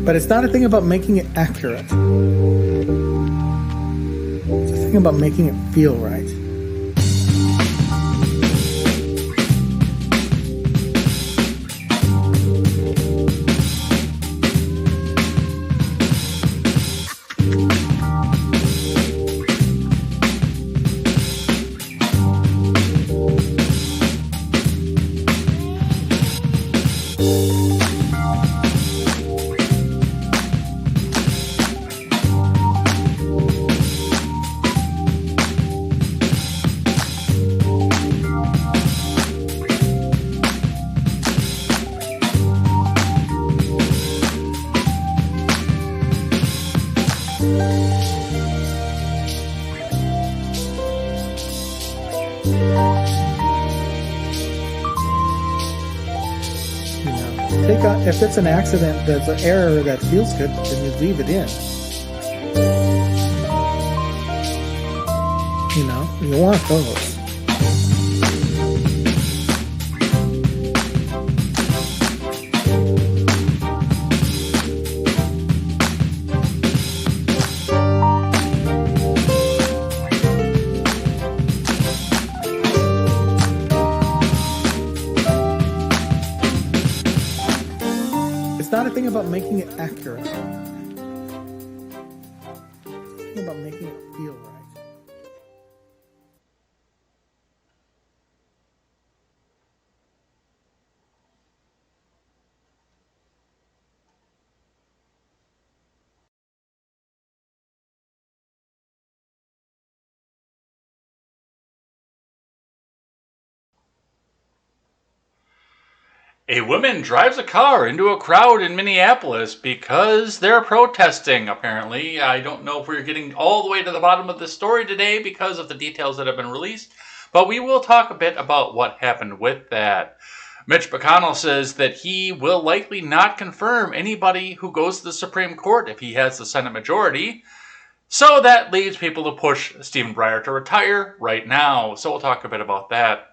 But it's not a thing about making it accurate. It's a thing about making it feel right. If it's an accident that's an error that feels good, then you leave it in. You want those. It's not a thing about making it accurate. It's a thing about making it feel right. A woman drives a car into a crowd in Minneapolis because they're protesting, apparently. I don't know if we're getting all the way to the bottom of this story today because of the details that have been released, but we will talk a bit about what happened with that. Mitch McConnell says that he will likely not confirm anybody who goes to the Supreme Court if he has the Senate majority. So that leads people to push Stephen Breyer to retire right now. So we'll talk a bit about that.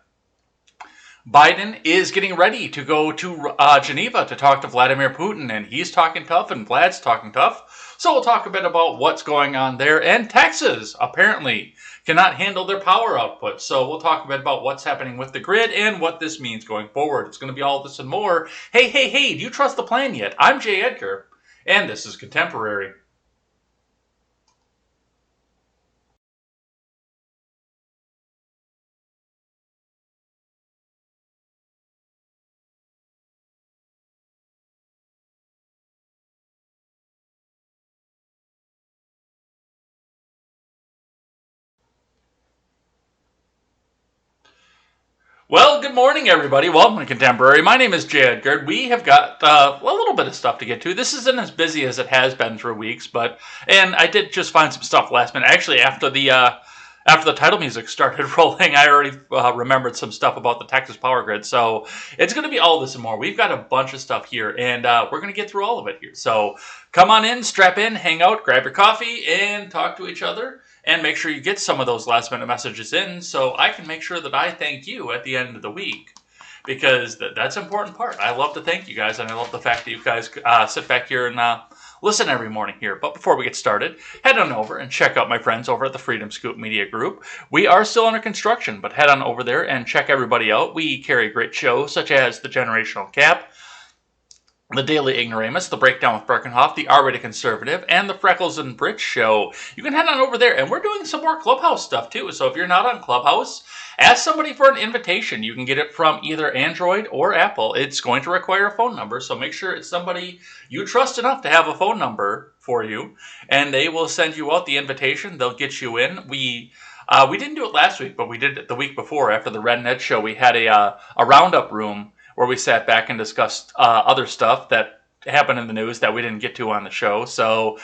Biden is getting ready to go to Geneva to talk to Vladimir Putin, and he's talking tough and Vlad's talking tough. So we'll talk a bit about what's going on there. And Texas apparently cannot handle their power output. So we'll talk a bit about what's happening with the grid and what this means going forward. It's going to be all this and more. Hey, do you trust the plan yet? I'm Jay Edgar, and this is Contemporary. Well, good morning, everybody. Welcome to Contemporary. My name is Jay Edgar. We have got a little bit of stuff to get to. This isn't as busy as it has been through weeks, and I did just find some stuff last minute. Actually, after the title music started rolling, I already remembered some stuff about the Texas power grid. So it's going to be all this and more. We've got a bunch of stuff here, and we're going to get through all of it here. So come on in, strap in, hang out, grab your coffee, and talk to each other. And make sure you get some of those last minute messages in so I can make sure that I thank you at the end of the week. Because that's an important part. I love to thank you guys, and I love the fact that you guys sit back here and listen every morning here. But before we get started, head on over and check out my friends over at the Freedom Scoop Media Group. We are still under construction, but head on over there and check everybody out. We carry great shows such as The Generational Gap, The Daily Ignoramus, The Breakdown with Birkenhoff, The R-Rated Conservative, and The Freckles and Brit Show. You can head on over there, and we're doing some more Clubhouse stuff, too. So if you're not on Clubhouse, ask somebody for an invitation. You can get it from either Android or Apple. It's going to require a phone number, so make sure it's somebody you trust enough to have a phone number for you, and they will send you out the invitation. They'll get you in. We didn't do it last week, but we did it the week before. After the Red Net Show, we had a roundup room where we sat back and discussed other stuff that happened in the news that we didn't get to on the show. So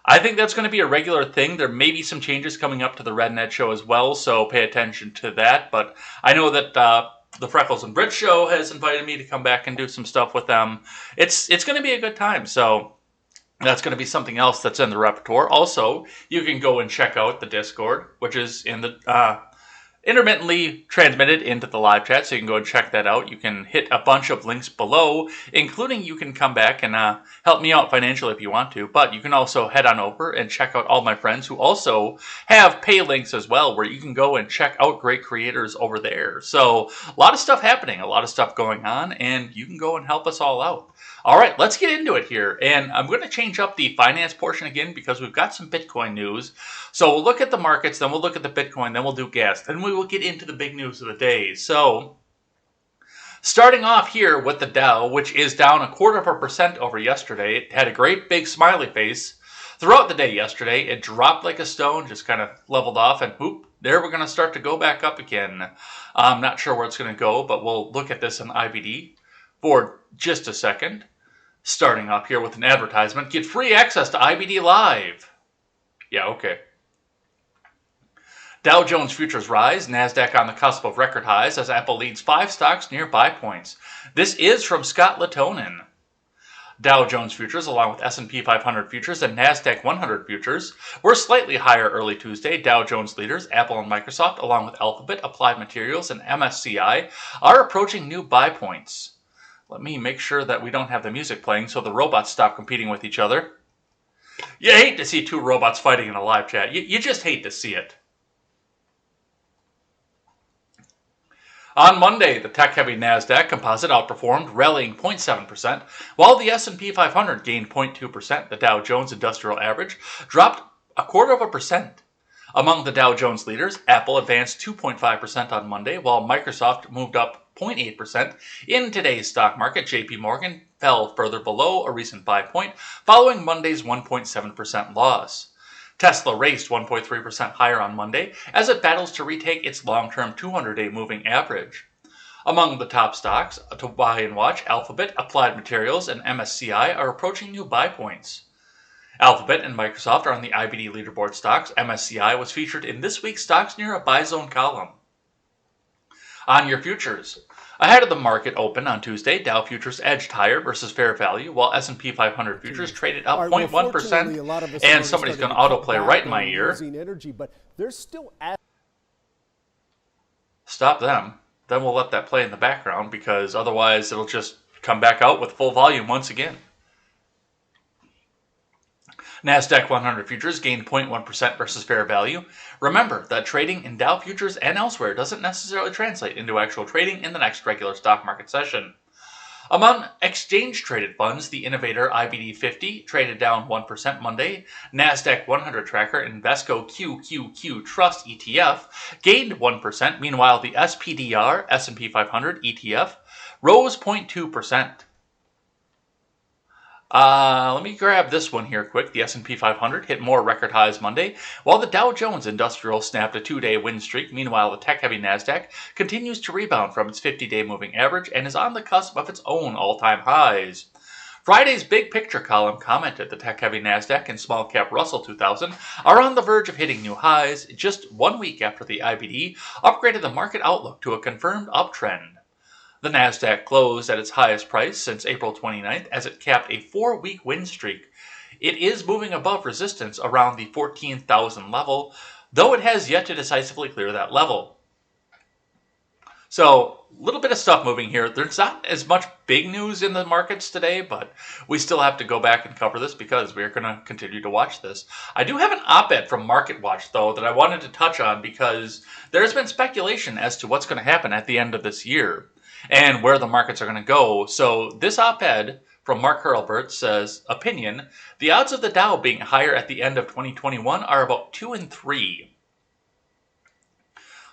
I think that's going to be a regular thing. There may be some changes coming up to the Red Net Show as well, so pay attention to that. But I know that the Freckles and Brit Show has invited me to come back and do some stuff with them. It's going to be a good time, so that's going to be something else that's in the repertoire. Also, you can go and check out the Discord, which is in the intermittently transmitted into the live chat, so you can go and check that out. You can hit a bunch of links below, including you can come back and help me out financially if you want to, but you can also head on over and check out all my friends who also have pay links as well, where you can go and check out great creators over there. So a lot of stuff happening, a lot of stuff going on, and you can go and help us all out. All right, let's get into it here. And I'm going to change up the finance portion again because we've got some Bitcoin news. So we'll look at the markets, then we'll look at the Bitcoin, then we'll do gas, then we will get into the big news of the day. So starting off here with the Dow, which is down 0.25% over yesterday. It had a great big smiley face throughout the day yesterday. It dropped like a stone, just kind of leveled off, and whoop, there we're going to start to go back up again. I'm not sure where it's going to go, but we'll look at this in IBD for just a second. Starting off here with an advertisement. Get free access to IBD Live. Yeah, okay. Dow Jones futures rise. NASDAQ on the cusp of record highs as Apple leads 5 stocks near buy points. This is from Scott Latonin. Dow Jones futures, along with S&P 500 futures and NASDAQ 100 futures, were slightly higher early Tuesday. Dow Jones leaders, Apple and Microsoft, along with Alphabet, Applied Materials, and MSCI, are approaching new buy points. Let me make sure that we don't have the music playing so the robots stop competing with each other. You hate to see two robots fighting in a live chat. You just hate to see it. On Monday, the tech-heavy NASDAQ composite outperformed, rallying 0.7%, while the S&P 500 gained 0.2%. The Dow Jones Industrial Average dropped 0.25%. Among the Dow Jones leaders, Apple advanced 2.5% on Monday, while Microsoft moved up 0.8%. In today's stock market, JP Morgan fell further below a recent buy point, following Monday's 1.7% loss. Tesla raced 1.3% higher on Monday as it battles to retake its long-term 200-day moving average. Among the top stocks to buy and watch, Alphabet, Applied Materials, and MSCI are approaching new buy points. Alphabet and Microsoft are on the IBD leaderboard stocks. MSCI was featured in this week's Stocks Near a Buy Zone column. On your futures. Ahead of the market open on Tuesday, Dow futures edged higher versus fair value, while S&P 500 futures traded up 0.1%, and somebody's going to autoplay right in my ear. Stop them. Then we'll let that play in the background, because otherwise it'll just come back out with full volume once again. NASDAQ 100 futures gained 0.1% versus fair value. Remember that trading in Dow futures and elsewhere doesn't necessarily translate into actual trading in the next regular stock market session. Among exchange-traded funds, the Innovator IBD 50 traded down 1% Monday. NASDAQ 100 tracker Invesco QQQ Trust ETF gained 1%. Meanwhile, the SPDR S&P 500 ETF rose 0.2%. Let me grab this one here quick. The S&P 500 hit more record highs Monday, while the Dow Jones Industrial snapped a 2-day win streak. Meanwhile, the tech-heavy NASDAQ continues to rebound from its 50-day moving average and is on the cusp of its own all-time highs. Friday's Big Picture column commented the tech-heavy NASDAQ and small-cap Russell 2000 are on the verge of hitting new highs just 1 week after the IBD upgraded the market outlook to a confirmed uptrend. The NASDAQ closed at its highest price since April 29th as it capped a 4-week win streak. It is moving above resistance around the 14,000 level, though it has yet to decisively clear that level. So, a little bit of stuff moving here. There's not as much big news in the markets today, but we still have to go back and cover this because we're going to continue to watch this. I do have an op-ed from MarketWatch, though, that I wanted to touch on because there's been speculation as to what's going to happen at the end of this year and where the markets are going to go. So this op-ed from Mark Hurlburt says, opinion, the odds of the Dow being higher at the end of 2021 are about 2 in 3.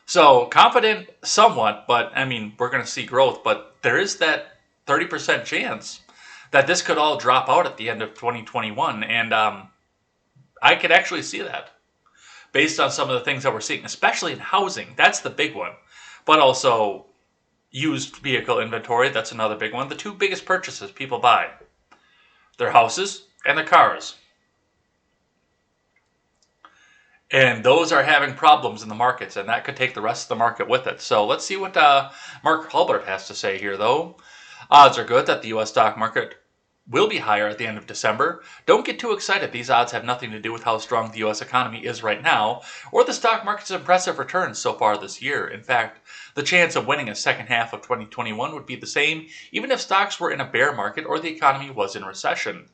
So confident somewhat, but I mean, we're going to see growth, but there is that 30% chance that this could all drop out at the end of 2021. And I could actually see that based on some of the things that we're seeing, especially in housing. That's the big one. But also used vehicle inventory, that's another big one. The two biggest purchases people buy, their houses and their cars. And those are having problems in the markets, and that could take the rest of the market with it. So let's see what Mark Hurlburt has to say here, though. Odds are good that the U.S. stock market will be higher at the end of December. Don't get too excited. These odds have nothing to do with how strong the U.S. economy is right now, or the stock market's impressive returns so far this year. In fact, the chance of winning a second half of 2021 would be the same, even if stocks were in a bear market or the economy was in recession.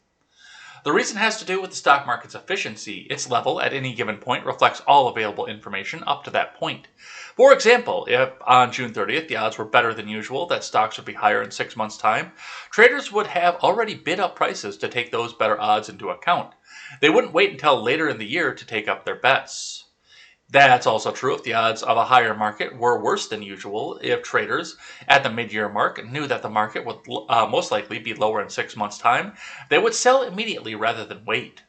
The reason has to do with the stock market's efficiency. Its level at any given point reflects all available information up to that point. For example, if on June 30th the odds were better than usual that stocks would be higher in 6 months' time, traders would have already bid up prices to take those better odds into account. They wouldn't wait until later in the year to take up their bets. That's also true if the odds of a higher market were worse than usual. If traders at the mid-year mark knew that the market would most likely be lower in 6 months' time, they would sell immediately rather than wait.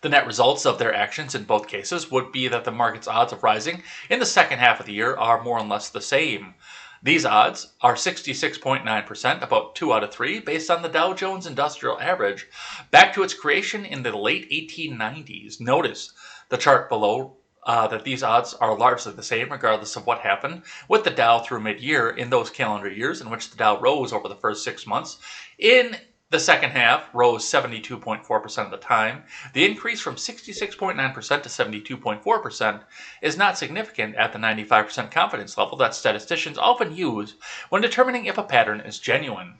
The net results of their actions in both cases would be that the market's odds of rising in the second half of the year are more or less the same. These odds are 66.9%, about 2 out of 3, based on the Dow Jones Industrial Average, back to its creation in the late 1890s. Notice the chart below that these odds are largely the same regardless of what happened with the Dow through mid-year in those calendar years in which the Dow rose over the first 6 months. In the second half, rose 72.4% of the time. The increase from 66.9% to 72.4% is not significant at the 95% confidence level that statisticians often use when determining if a pattern is genuine.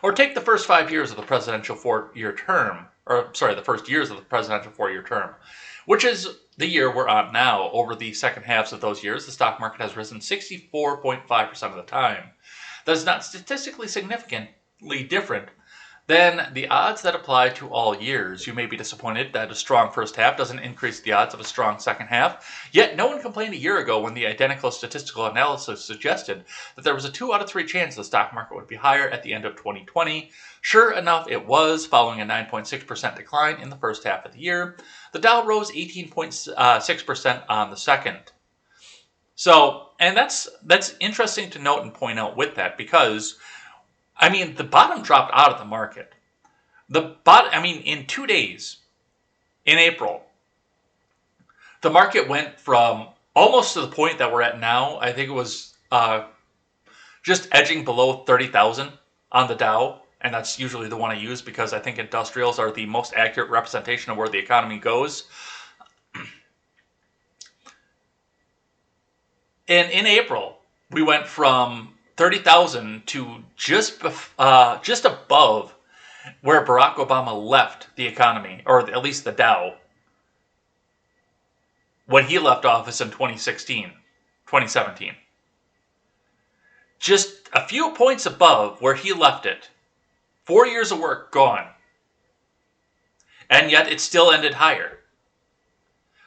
Or take the first 5 years of the presidential four-year term, the first years of the presidential four-year term, which is the year we're on now. Over the second halves of those years, the stock market has risen 64.5% of the time. That is not statistically significantly different than the odds that apply to all years. You may be disappointed that a strong first half doesn't increase the odds of a strong second half, yet no one complained a year ago when the identical statistical analysis suggested that there was a 2 out of 3 chance the stock market would be higher at the end of 2020. Sure enough, it was, following a 9.6% decline in the first half of the year. The Dow rose 18.6% on the second. So, and that's interesting to note and point out with that, because the bottom dropped out of the market. In 2 days, in April, the market went from almost to the point that we're at now. I think it was just edging below 30,000 on the Dow, and that's usually the one I use because I think industrials are the most accurate representation of where the economy goes. And in April, we went from 30,000 to just above where Barack Obama left the economy, or at least the Dow, when he left office in 2017. Just a few points above where he left it. 4 years of work gone. And yet it still ended higher.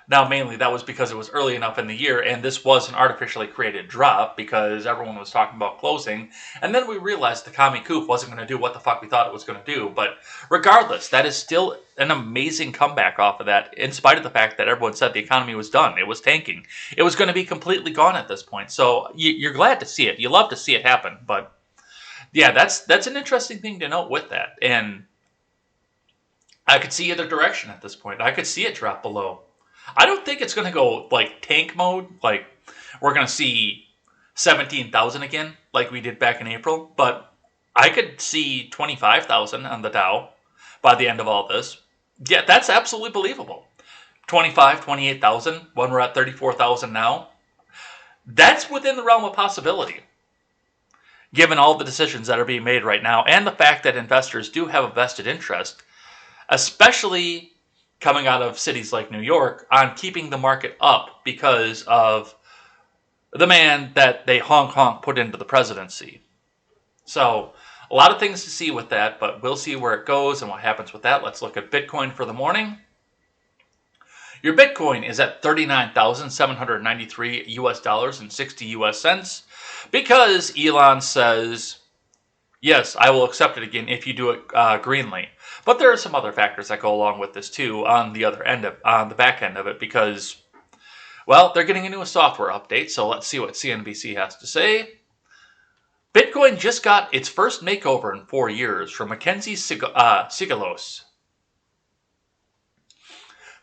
Now, mainly that was because it was early enough in the year, and this was an artificially created drop because everyone was talking about closing. And then we realized the commie coup wasn't going to do what the fuck we thought it was going to do. But regardless, that is still an amazing comeback off of that, in spite of the fact that everyone said the economy was done. It was tanking. It was going to be completely gone at this point. So you're glad to see it. You love to see it happen. But yeah, that's an interesting thing to note with that. And I could see either direction at this point. I could see it drop below. I don't think it's going to go like tank mode, like we're going to see 17,000 again, like we did back in April. But I could see 25,000 on the Dow by the end of all this. Yeah, that's absolutely believable. 25, 28,000 when we're at 34,000 now. That's within the realm of possibility, given all the decisions that are being made right now and the fact that investors do have a vested interest, especially coming out of cities like New York, on keeping the market up because of the man that they honk put into the presidency. So a lot of things to see with that, but we'll see where it goes and what happens with that. Let's look at Bitcoin for the morning. Your Bitcoin is at $39,793 US dollars and 60 US cents because Elon says, yes, I will accept it again if you do it greenly. But there are some other factors that go along with this too on the back end of it, because, well, they're getting into a software update. So let's see what CNBC has to say. Bitcoin just got its first makeover in 4 years from Mackenzie Sigalos.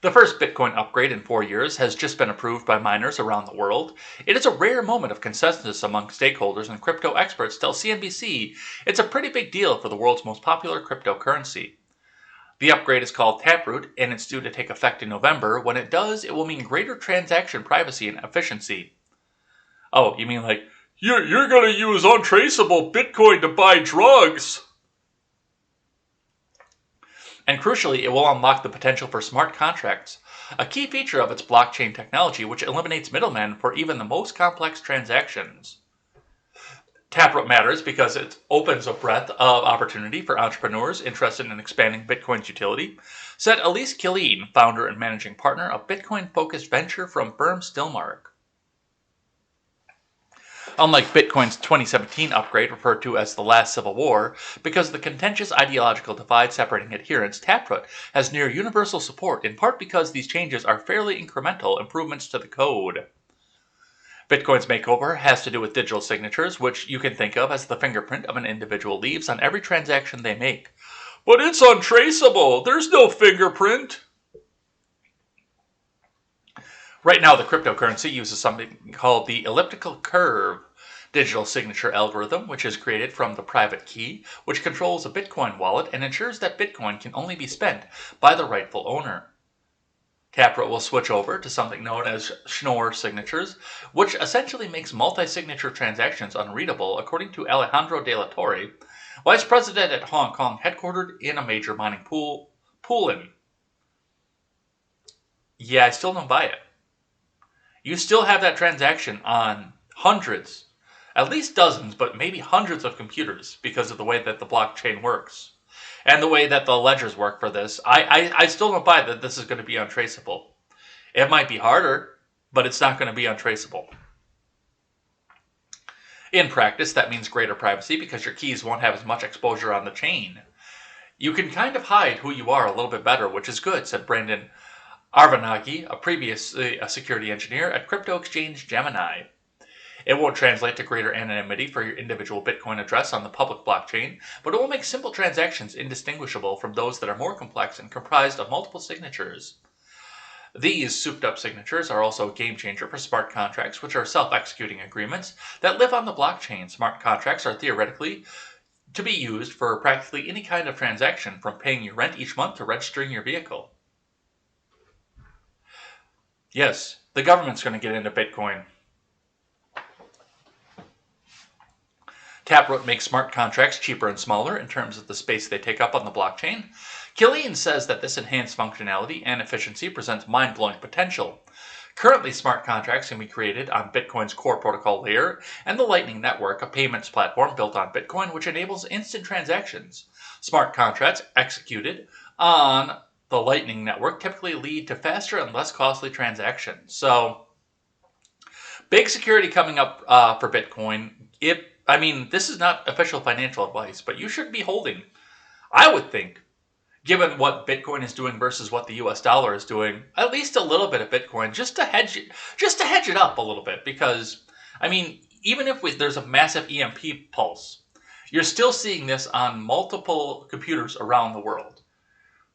The first Bitcoin upgrade in 4 years has just been approved by miners around the world. It is a rare moment of consensus among stakeholders, and crypto experts tell CNBC it's a pretty big deal for the world's most popular cryptocurrency. The upgrade is called Taproot, and it's due to take effect in November. When it does, it will mean greater transaction privacy and efficiency. Oh, you mean like, you're going to use untraceable Bitcoin to buy drugs? And crucially, it will unlock the potential for smart contracts, a key feature of its blockchain technology which eliminates middlemen for even the most complex transactions. Taproot matters because it opens a breadth of opportunity for entrepreneurs interested in expanding Bitcoin's utility, said Elaine, founder and managing partner of Bitcoin-focused venture from firm Stillmark. Unlike Bitcoin's 2017 upgrade, referred to as the last civil war, because of the contentious ideological divide separating adherents, Taproot has near universal support, in part because these changes are fairly incremental improvements to the code. Bitcoin's makeover has to do with digital signatures, which you can think of as the fingerprint of an individual leaves on every transaction they make. But it's untraceable. There's no fingerprint. Right now, the cryptocurrency uses something called the elliptical curve digital signature algorithm, which is created from the private key, which controls a Bitcoin wallet and ensures that Bitcoin can only be spent by the rightful owner. Taproot will switch over to something known as Schnorr signatures, which essentially makes multi-signature transactions unreadable, according to Alejandro de la Torre, vice president at Hong Kong, headquartered in a major mining pool. Yeah, I still don't buy it. You still have that transaction on hundreds, at least dozens, but maybe hundreds of computers because of the way that the blockchain works. And the way that the ledgers work for this, I still don't buy that this is going to be untraceable. It might be harder, but it's not going to be untraceable. In practice, that means greater privacy because your keys won't have as much exposure on the chain. You can kind of hide who you are a little bit better, which is good, said Brandon Arvanagi, previously a security engineer at crypto exchange Gemini. It won't translate to greater anonymity for your individual Bitcoin address on the public blockchain, but it will make simple transactions indistinguishable from those that are more complex and comprised of multiple signatures. These souped-up signatures are also a game changer for smart contracts, which are self-executing agreements that live on the blockchain. Smart contracts are theoretically to be used for practically any kind of transaction, from paying your rent each month to registering your vehicle. Yes, the government's going to get into Bitcoin. Taproot makes smart contracts cheaper and smaller in terms of the space they take up on the blockchain. Elaine says that this enhanced functionality and efficiency presents mind-blowing potential. Currently, smart contracts can be created on Bitcoin's core protocol layer and the Lightning Network, a payments platform built on Bitcoin which enables instant transactions. Smart contracts executed on the Lightning Network typically lead to faster and less costly transactions. So, big security coming up for Bitcoin. This is not official financial advice, but you should be holding, I would think, given what Bitcoin is doing versus what the US dollar is doing, at least a little bit of Bitcoin just to hedge it up a little bit. Because, even if there's a massive EMP pulse, you're still seeing this on multiple computers around the world.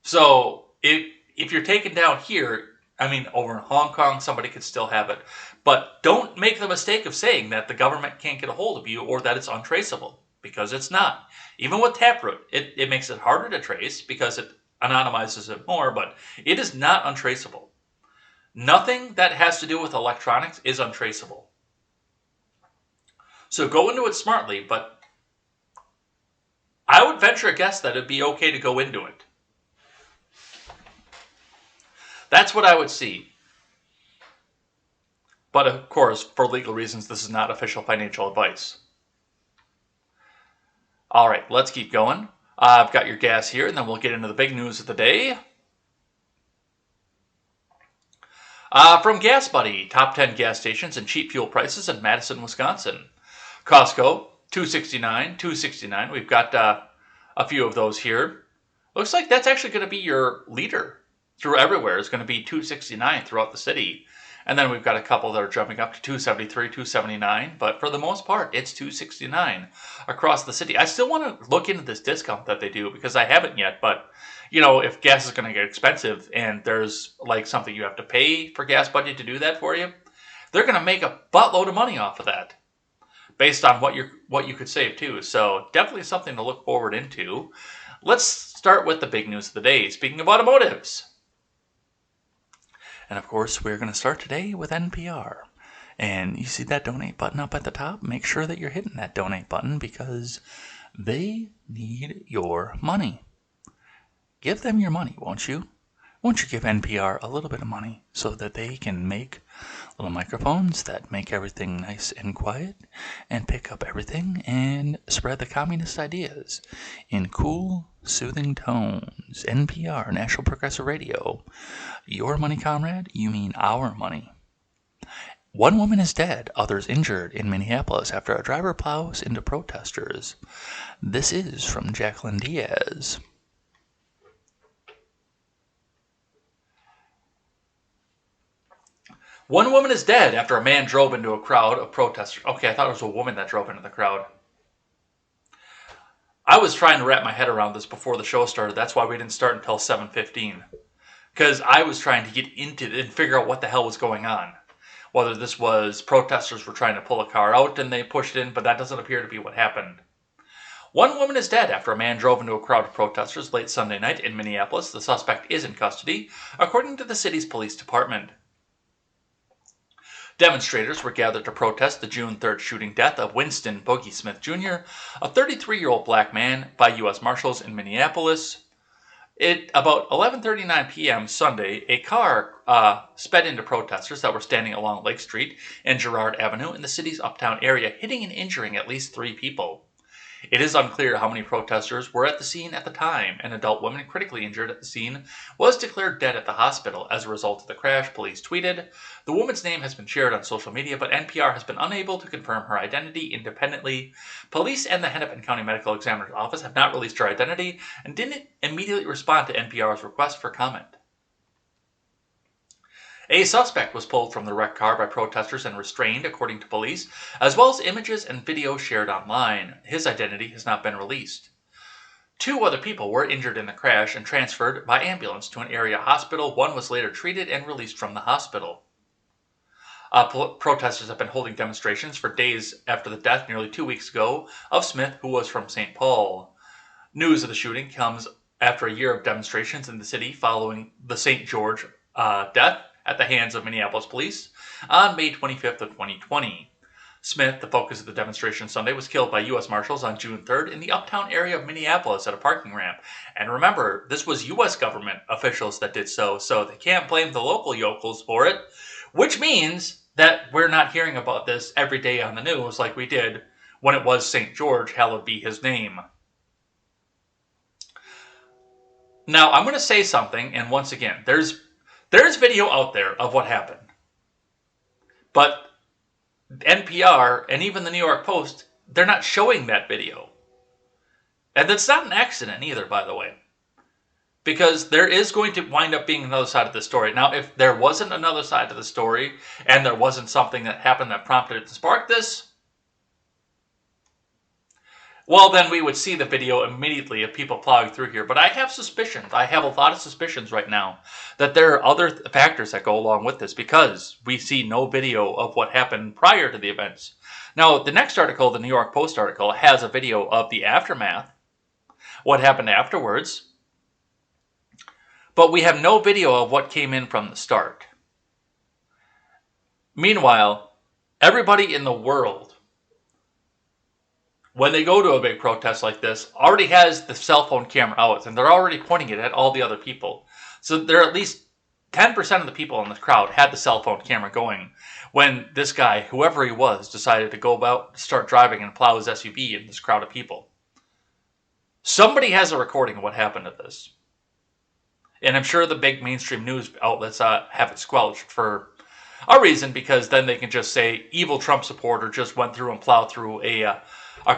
So, if you're taken down here, over in Hong Kong, somebody could still have it. But don't make the mistake of saying that the government can't get a hold of you or that it's untraceable, because it's not. Even with Taproot, it makes it harder to trace because it anonymizes it more, but it is not untraceable. Nothing that has to do with electronics is untraceable. So go into it smartly, but I would venture a guess that it'd be okay to go into it. That's what I would see. But of course, for legal reasons, this is not official financial advice. All right, let's keep going. I've got your gas here, and then we'll get into the big news of the day. From Gas Buddy, top 10 gas stations and cheap fuel prices in Madison, Wisconsin. Costco, $2.69. We've got a few of those here. Looks like that's actually going to be your leader through everywhere. It's going to be $2.69 throughout the city. And then we've got a couple that are jumping up to $2.73, $2.79. But for the most part, it's $2.69 across the city. I still want to look into this discount that they do because I haven't yet. But, if gas is going to get expensive and there's like something you have to pay for gas budget to do that for you, they're going to make a buttload of money off of that based on what you could save too. So definitely something to look forward into. Let's start with the big news of the day. Speaking of automotives. And of course, we're going to start today with NPR. And you see that donate button up at the top? Make sure that you're hitting that donate button because they need your money. Give them your money, won't you? Won't you give NPR a little bit of money so that they can make little microphones that make everything nice and quiet and pick up everything and spread the communist ideas in cool, soothing tones? NPR, National Progressive Radio. Your money, comrade? You mean our money. One woman is dead, others injured in Minneapolis after a driver plows into protesters. This is from Jacqueline Diaz. One woman is dead after a man drove into a crowd of protesters. Okay, I thought it was a woman that drove into the crowd. I was trying to wrap my head around this before the show started. That's why we didn't start until 7:15. Because I was trying to get into it and figure out what the hell was going on. Whether this was protesters were trying to pull a car out and they pushed in, but that doesn't appear to be what happened. One woman is dead after a man drove into a crowd of protesters late Sunday night in Minneapolis. The suspect is in custody, according to the city's police department. Demonstrators were gathered to protest the June 3rd shooting death of Winston Boogie Smith Jr., a 33-year-old black man, by U.S. Marshals in Minneapolis. At about 11:39 p.m. Sunday, a car sped into protesters that were standing along Lake Street and Girard Avenue in the city's uptown area, hitting and injuring at least 3 people. It is unclear how many protesters were at the scene at the time. An adult woman critically injured at the scene was declared dead at the hospital as a result of the crash, police tweeted. The woman's name has been shared on social media, but NPR has been unable to confirm her identity independently. Police and the Hennepin County Medical Examiner's Office have not released her identity and didn't immediately respond to NPR's request for comment. A suspect was pulled from the wrecked car by protesters and restrained, according to police, as well as images and video shared online. His identity has not been released. 2 other people were injured in the crash and transferred by ambulance to an area hospital. One was later treated and released from the hospital. Protesters have been holding demonstrations for days after the death nearly 2 weeks ago of Smith, who was from St. Paul. News of the shooting comes after a year of demonstrations in the city following the St. George death at the hands of Minneapolis police on May 25th of 2020. Smith, the focus of the demonstration Sunday, was killed by U.S. Marshals on June 3rd in the uptown area of Minneapolis at a parking ramp. And remember, this was U.S. government officials that did so they can't blame the local yokels for it, which means that we're not hearing about this every day on the news like we did when it was St. George, hallowed be his name. Now, I'm going to say something, and once again, there's video out there of what happened. But NPR and even the New York Post, they're not showing that video. And that's not an accident either, by the way. Because there is going to wind up being another side of the story. Now, if there wasn't another side to the story, and there wasn't something that happened that prompted it to spark this, well, then we would see the video immediately of people plowing through here. But I have suspicions. I have a lot of suspicions right now that there are other factors that go along with this because we see no video of what happened prior to the events. Now, the next article, the New York Post article, has a video of the aftermath, what happened afterwards. But we have no video of what came in from the start. Meanwhile, everybody in the world, when they go to a big protest like this, already has the cell phone camera out, and they're already pointing it at all the other people. So there are at least 10% of the people in the crowd had the cell phone camera going when this guy, whoever he was, decided to go about, start driving and plow his SUV in this crowd of people. Somebody has a recording of what happened to this. And I'm sure the big mainstream news outlets have it squelched for a reason, because then they can just say, evil Trump supporter just went through and plowed through a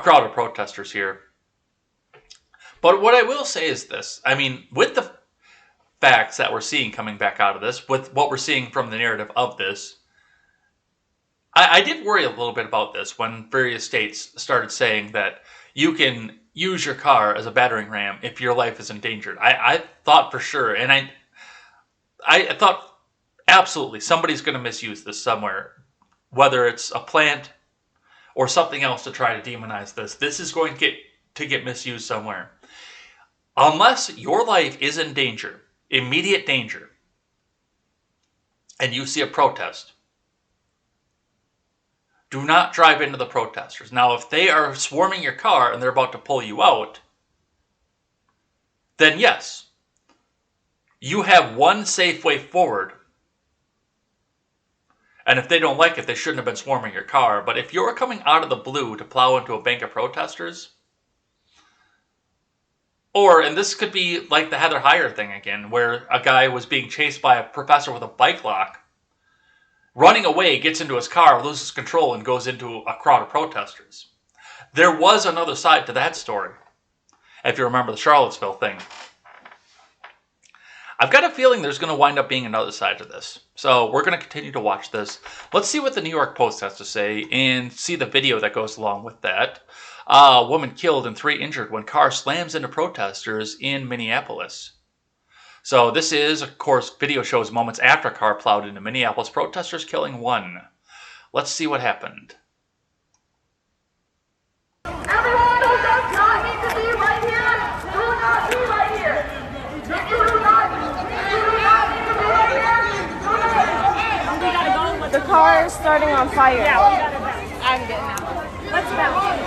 crowd of protesters here. But what I will say is this. I mean, with the facts that we're seeing coming back out of this, with what we're seeing from the narrative of this, I did worry a little bit about this when various states started saying that you can use your car as a battering ram if your life is endangered. I thought for sure, and I thought absolutely somebody's going to misuse this somewhere, whether it's a plant or something else to try to demonize this. This is going to get misused somewhere. Unless your life is in danger, immediate danger, and you see a protest, do not drive into the protesters. Now, if they are swarming your car and they're about to pull you out, then yes, you have one safe way forward. And if they don't like it, they shouldn't have been swarming your car. But if you're coming out of the blue to plow into a bank of protesters, or, and this could be like the Heather Heyer thing again, where a guy was being chased by a professor with a bike lock, running away, gets into his car, loses control, and goes into a crowd of protesters. There was another side to that story, if you remember the Charlottesville thing. I've got a feeling there's going to wind up being another side to this. So we're going to continue to watch this. Let's see what the New York Post has to say and see the video that goes along with that. A woman killed and 3 injured when car slams into protesters in Minneapolis. So this is, of course, video shows moments after a car plowed into Minneapolis, protesters killing 1. Let's see what happened. Everyone who does not need to be right here, do not be right here. If you do not need to be right here, do not. We gotta go. The car is starting on fire. Yeah, we gotta bounce. I'm getting out. Let's bounce.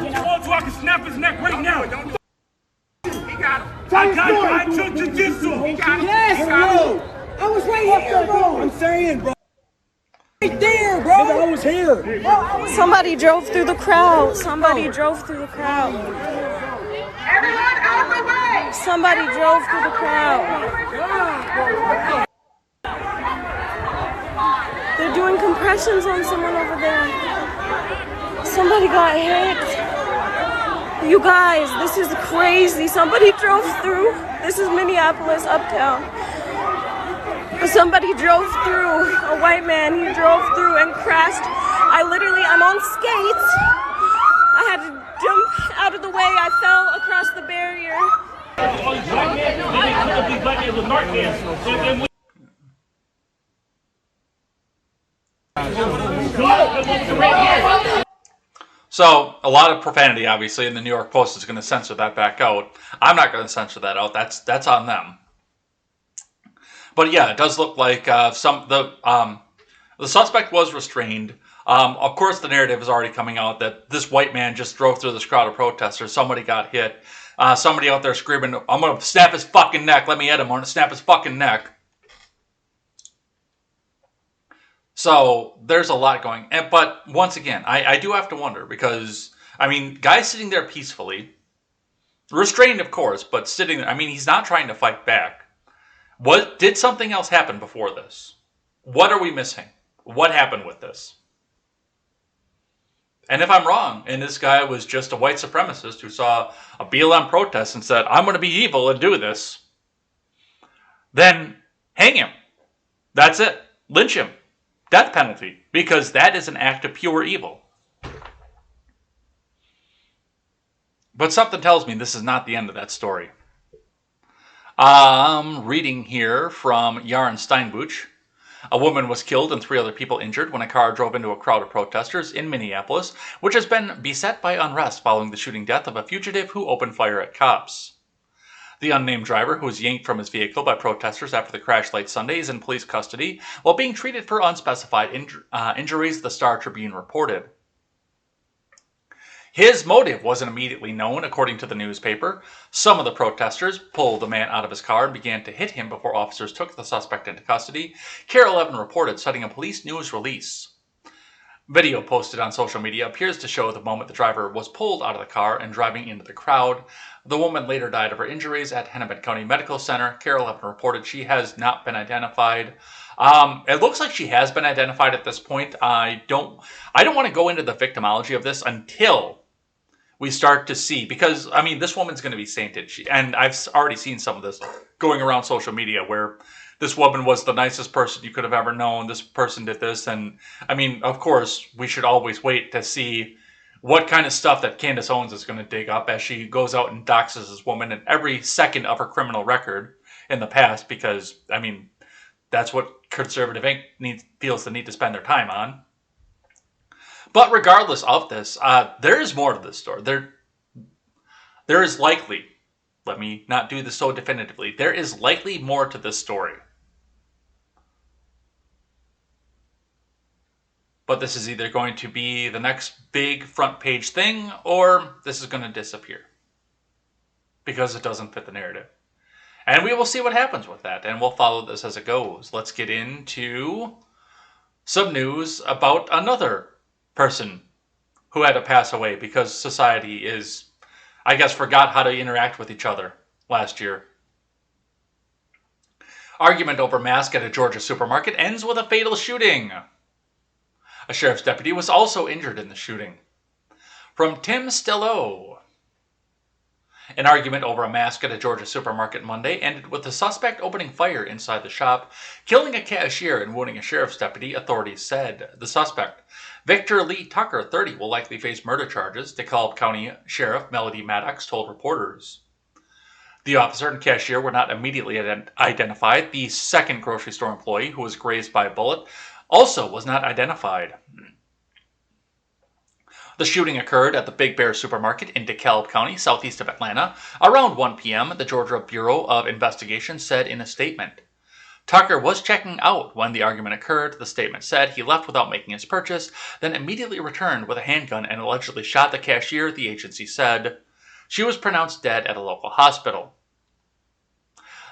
You know, so I can snap his neck right now. He got him. I got him. I took jiu-jitsu. He got him. Yes, bro. I was right here, bro. I'm saying, bro. Right there, bro. I was here. Somebody drove through the crowd. Somebody drove through the crowd. Everyone out of the way. Somebody drove through the crowd. They're doing compressions on someone over there. Somebody got hit. You guys, this is crazy. Somebody drove through. This is Minneapolis, uptown. Somebody drove through. A white man, he drove through and crashed. I'm on skates. I had to jump out of the way. I fell across the barrier. So, a lot of profanity, obviously, and the New York Post is going to censor that back out. I'm not going to censor that out. That's on them. But yeah, it does look like the suspect was restrained. Of course, the narrative is already coming out that this white man just drove through this crowd of protesters. Somebody got hit. Somebody out there screaming, "I'm going to snap his fucking neck. Let me hit him. I'm going to snap his fucking neck." So there's a lot going. But once again, I do have to wonder because, I mean, guys sitting there peacefully, restrained, of course, but sitting there, I mean, he's not trying to fight back. Did something else happen before this? What are we missing? What happened with this? And if I'm wrong, and this guy was just a white supremacist who saw a BLM protest and said, "I'm going to be evil and do this," then hang him. That's it. Lynch him. Death penalty. Because that is an act of pure evil. But something tells me this is not the end of that story. Reading here from Jaren Steinbuch. A woman was killed and 3 other people injured when a car drove into a crowd of protesters in Minneapolis, which has been beset by unrest following the shooting death of a fugitive who opened fire at cops. The unnamed driver, who was yanked from his vehicle by protesters after the crash late Sunday, is in police custody while being treated for unspecified injuries, the Star-Tribune reported. His motive wasn't immediately known, according to the newspaper. Some of the protesters pulled the man out of his car and began to hit him before officers took the suspect into custody, Carol 11 reported, citing a police news release. Video posted on social media appears to show the moment the driver was pulled out of the car and driving into the crowd. The woman later died of her injuries at Hennepin County Medical Center. Carol 11 reported she has not been identified. It looks like she has been identified at this point. I don't want to go into the victimology of this until we start to see, because, I mean, this woman's going to be sainted. And I've already seen some of this going around social media where this woman was the nicest person you could have ever known. This person did this. And I mean, of course, we should always wait to see what kind of stuff that Candace Owens is going to dig up as she goes out and doxes this woman in every second of her criminal record in the past, because, I mean, that's what Conservative Inc. feels the need to spend their time on. But regardless of this, there is more to this story. There is likely, let me not do this so definitively, there is likely more to this story. But this is either going to be the next big front page thing, or this is going to disappear. Because it doesn't fit the narrative. And we will see what happens with that, and we'll follow this as it goes. Let's get into some news about another person who had to pass away because society is, I guess, forgot how to interact with each other last year. Argument over mask at a Georgia supermarket ends with a fatal shooting. A sheriff's deputy was also injured in the shooting. From Tim Stello. An argument over a mask at a Georgia supermarket Monday ended with the suspect opening fire inside the shop, killing a cashier and wounding a sheriff's deputy, authorities said. The suspect, Victor Lee Tucker, 30, will likely face murder charges, DeKalb County Sheriff Melody Maddox told reporters. The officer and cashier were not immediately identified. The second grocery store employee, who was grazed by a bullet, also was not identified. The shooting occurred at the Big Bear supermarket in DeKalb County, southeast of Atlanta, around 1 p.m., the Georgia Bureau of Investigation said in a statement. Tucker was checking out when the argument occurred, the statement said. He left without making his purchase, then immediately returned with a handgun and allegedly shot the cashier, the agency said. She was pronounced dead at a local hospital.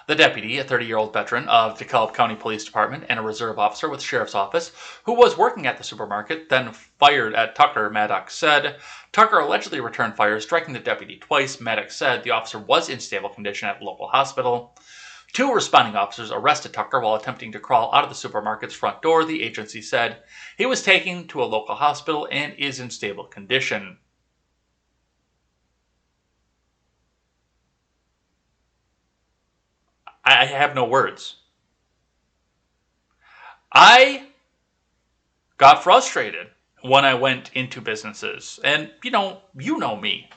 The deputy, a 30-year-old veteran of DeKalb County Police Department and a reserve officer with the sheriff's office, who was working at the supermarket, then fired at Tucker, Maddox said. Tucker allegedly returned fire, striking the deputy twice. Maddox said the officer was in stable condition at the local hospital. 2 responding officers arrested Tucker while attempting to crawl out of the supermarket's front door, the agency said. He was taken to a local hospital and is in stable condition. I have no words. I got frustrated when I went into businesses. And, you know me.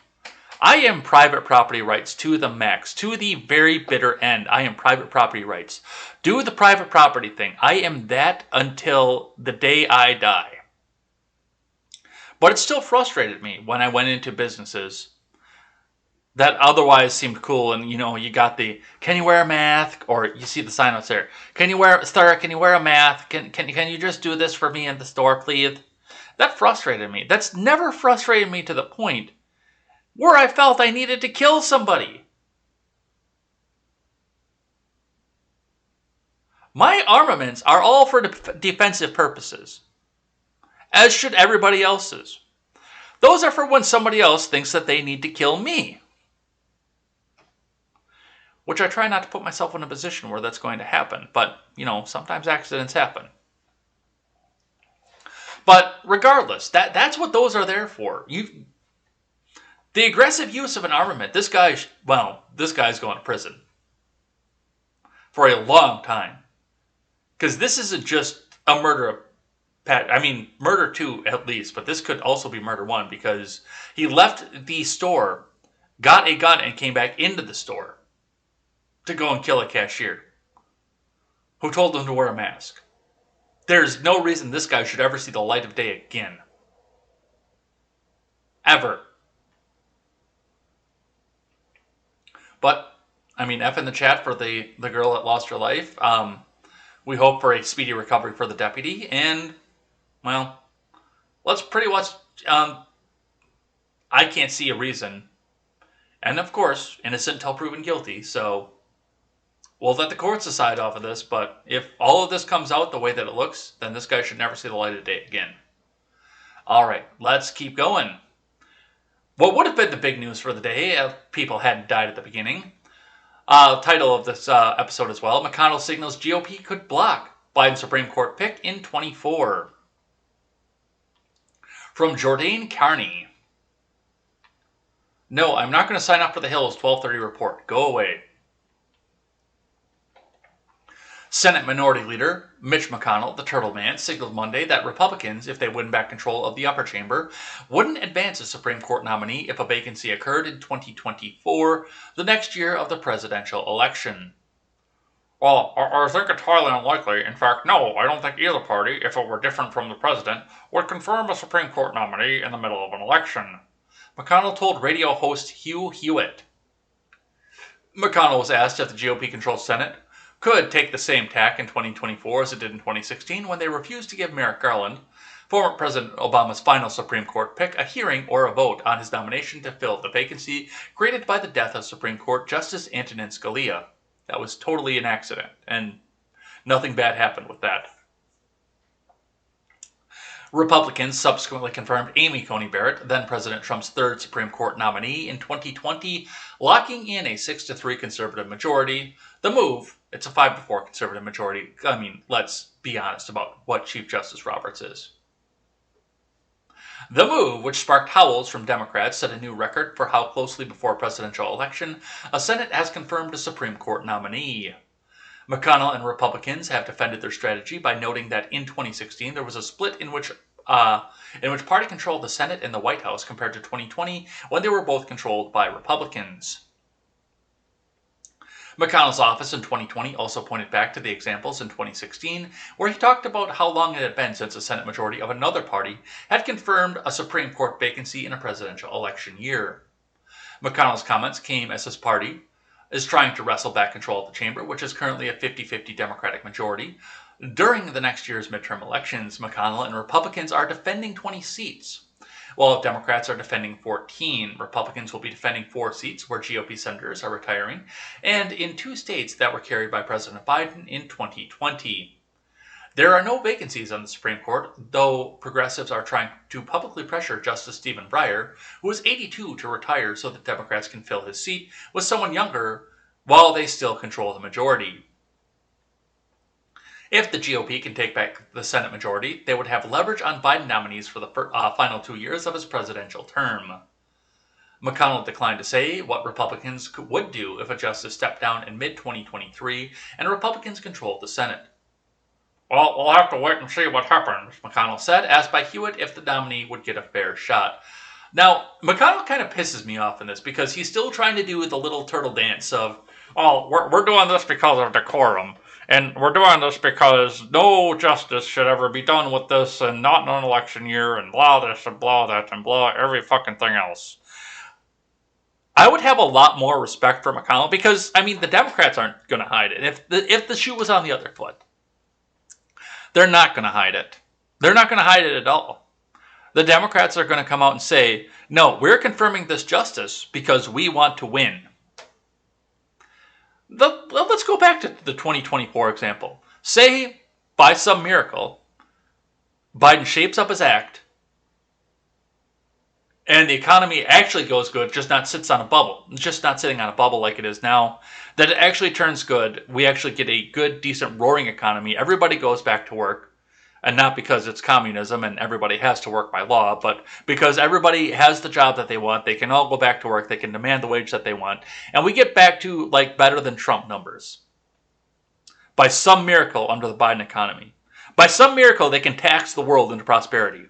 I am private property rights to the max, to the very bitter end. I am private property rights. Do the private property thing. I am that until the day I die. But it still frustrated me when I went into businesses that otherwise seemed cool, and you got the, can you wear a mask? Or you see the sign out there, can you wear a mask? Can you just do this for me in the store, please? That frustrated me. That's never frustrated me to the point where I felt I needed to kill somebody. My armaments are all for defensive purposes, as should everybody else's. Those are for when somebody else thinks that they need to kill me. Which I try not to put myself in a position where that's going to happen. But, sometimes accidents happen. But regardless, that's what those are there for. The aggressive use of an armament, this guy's going to prison. For a long time. Because this isn't just a murder murder 2 at least, but this could also be murder 1, because he left the store, got a gun, and came back into the store to go and kill a cashier who told him to wear a mask. There's no reason this guy should ever see the light of day again. Ever. But, F in the chat for the girl that lost her life. We hope for a speedy recovery for the deputy, and, let's pretty much, I can't see a reason. And of course, innocent until proven guilty, so we'll let the courts decide off of this, but if all of this comes out the way that it looks, then this guy should never see the light of day again. Alright, let's keep going. What would have been the big news for the day if people hadn't died at the beginning? Title of this episode as well, McConnell signals GOP could block Biden Supreme Court pick in 24. From Jordan Carney. No, I'm not going to sign up for the Hill's 12:30 report. Go away. Senate Minority Leader Mitch McConnell, the Turtle Man, signaled Monday that Republicans, if they win back control of the upper chamber, wouldn't advance a Supreme Court nominee if a vacancy occurred in 2024, the next year of the presidential election. Well, I think it's highly unlikely. In fact, no, I don't think either party, if it were different from the president, would confirm a Supreme Court nominee in the middle of an election, McConnell told radio host Hugh Hewitt. McConnell was asked if the GOP-controlled Senate could take the same tack in 2024 as it did in 2016 when they refused to give Merrick Garland, former President Obama's final Supreme Court pick, a hearing or a vote on his nomination to fill the vacancy created by the death of Supreme Court Justice Antonin Scalia. That was totally an accident, and nothing bad happened with that. Republicans subsequently confirmed Amy Coney Barrett, then President Trump's third Supreme Court nominee in 2020, locking in a 6-3 conservative majority. The move, it's a 5-4 conservative majority. I mean, let's be honest about what Chief Justice Roberts is. The move, which sparked howls from Democrats, set a new record for how closely before a presidential election a Senate has confirmed a Supreme Court nominee. McConnell and Republicans have defended their strategy by noting that in 2016 there was a split in which party controlled the Senate and the White House compared to 2020 when they were both controlled by Republicans. McConnell's office in 2020 also pointed back to the examples in 2016 where he talked about how long it had been since a Senate majority of another party had confirmed a Supreme Court vacancy in a presidential election year. McConnell's comments came as his party is trying to wrestle back control of the chamber, which is currently a 50-50 Democratic majority. During the next year's midterm elections, McConnell and Republicans are defending 20 seats. While Democrats are defending 14, Republicans will be defending 4 seats where GOP senators are retiring, and in 2 states that were carried by President Biden in 2020. There are no vacancies on the Supreme Court, though progressives are trying to publicly pressure Justice Stephen Breyer, who is 82, to retire so that Democrats can fill his seat with someone younger while they still control the majority. If the GOP can take back the Senate majority, they would have leverage on Biden nominees for the final 2 years of his presidential term. McConnell declined to say what Republicans would do if a justice stepped down in mid-2023 and Republicans controlled the Senate. Well, we'll have to wait and see what happens, McConnell said, asked by Hewitt if the nominee would get a fair shot. Now, McConnell kind of pisses me off in this because he's still trying to do the little turtle dance of, oh, we're doing this because of decorum, and we're doing this because no justice should ever be done with this, and not in an election year, and blah this and blah that and blah every fucking thing else. I would have a lot more respect for McConnell because, I mean, the Democrats aren't going to hide it. If the shoe was on the other foot, they're not going to hide it. They're not going to hide it at all. The Democrats are going to come out and say, no, we're confirming this justice because we want to win. Let's go back to the 2024 example. Say, by some miracle, Biden shapes up his act, and the economy actually goes good, just not sits on a bubble. Just not sitting on a bubble like it is now. That it actually turns good. We actually get a good, decent, roaring economy. Everybody goes back to work. And not because it's communism and everybody has to work by law, but because everybody has the job that they want. They can all go back to work. They can demand the wage that they want. And we get back to, like, better than Trump numbers. By some miracle under the Biden economy. By some miracle, they can tax the world into prosperity.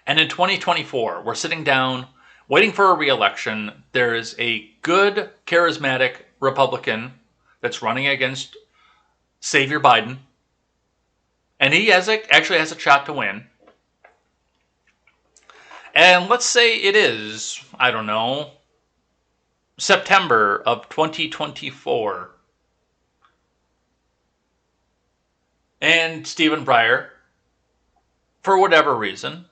And in 2024, we're sitting down, waiting for a re-election. There is a good, charismatic Republican that's running against Savior Biden. And he actually has a shot to win. And let's say it is, I don't know, September of 2024. And Stephen Breyer, for whatever reason,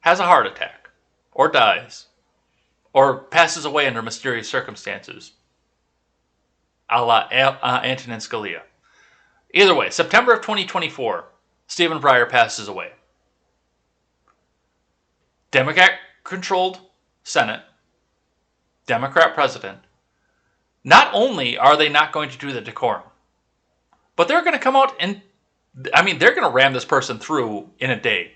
has a heart attack, or dies, or passes away under mysterious circumstances, a la Antonin Scalia. Either way, September of 2024, Stephen Breyer passes away. Democrat-controlled Senate, Democrat president. Not only are they not going to do the decorum, but they're going to come out and, they're going to ram this person through in a day.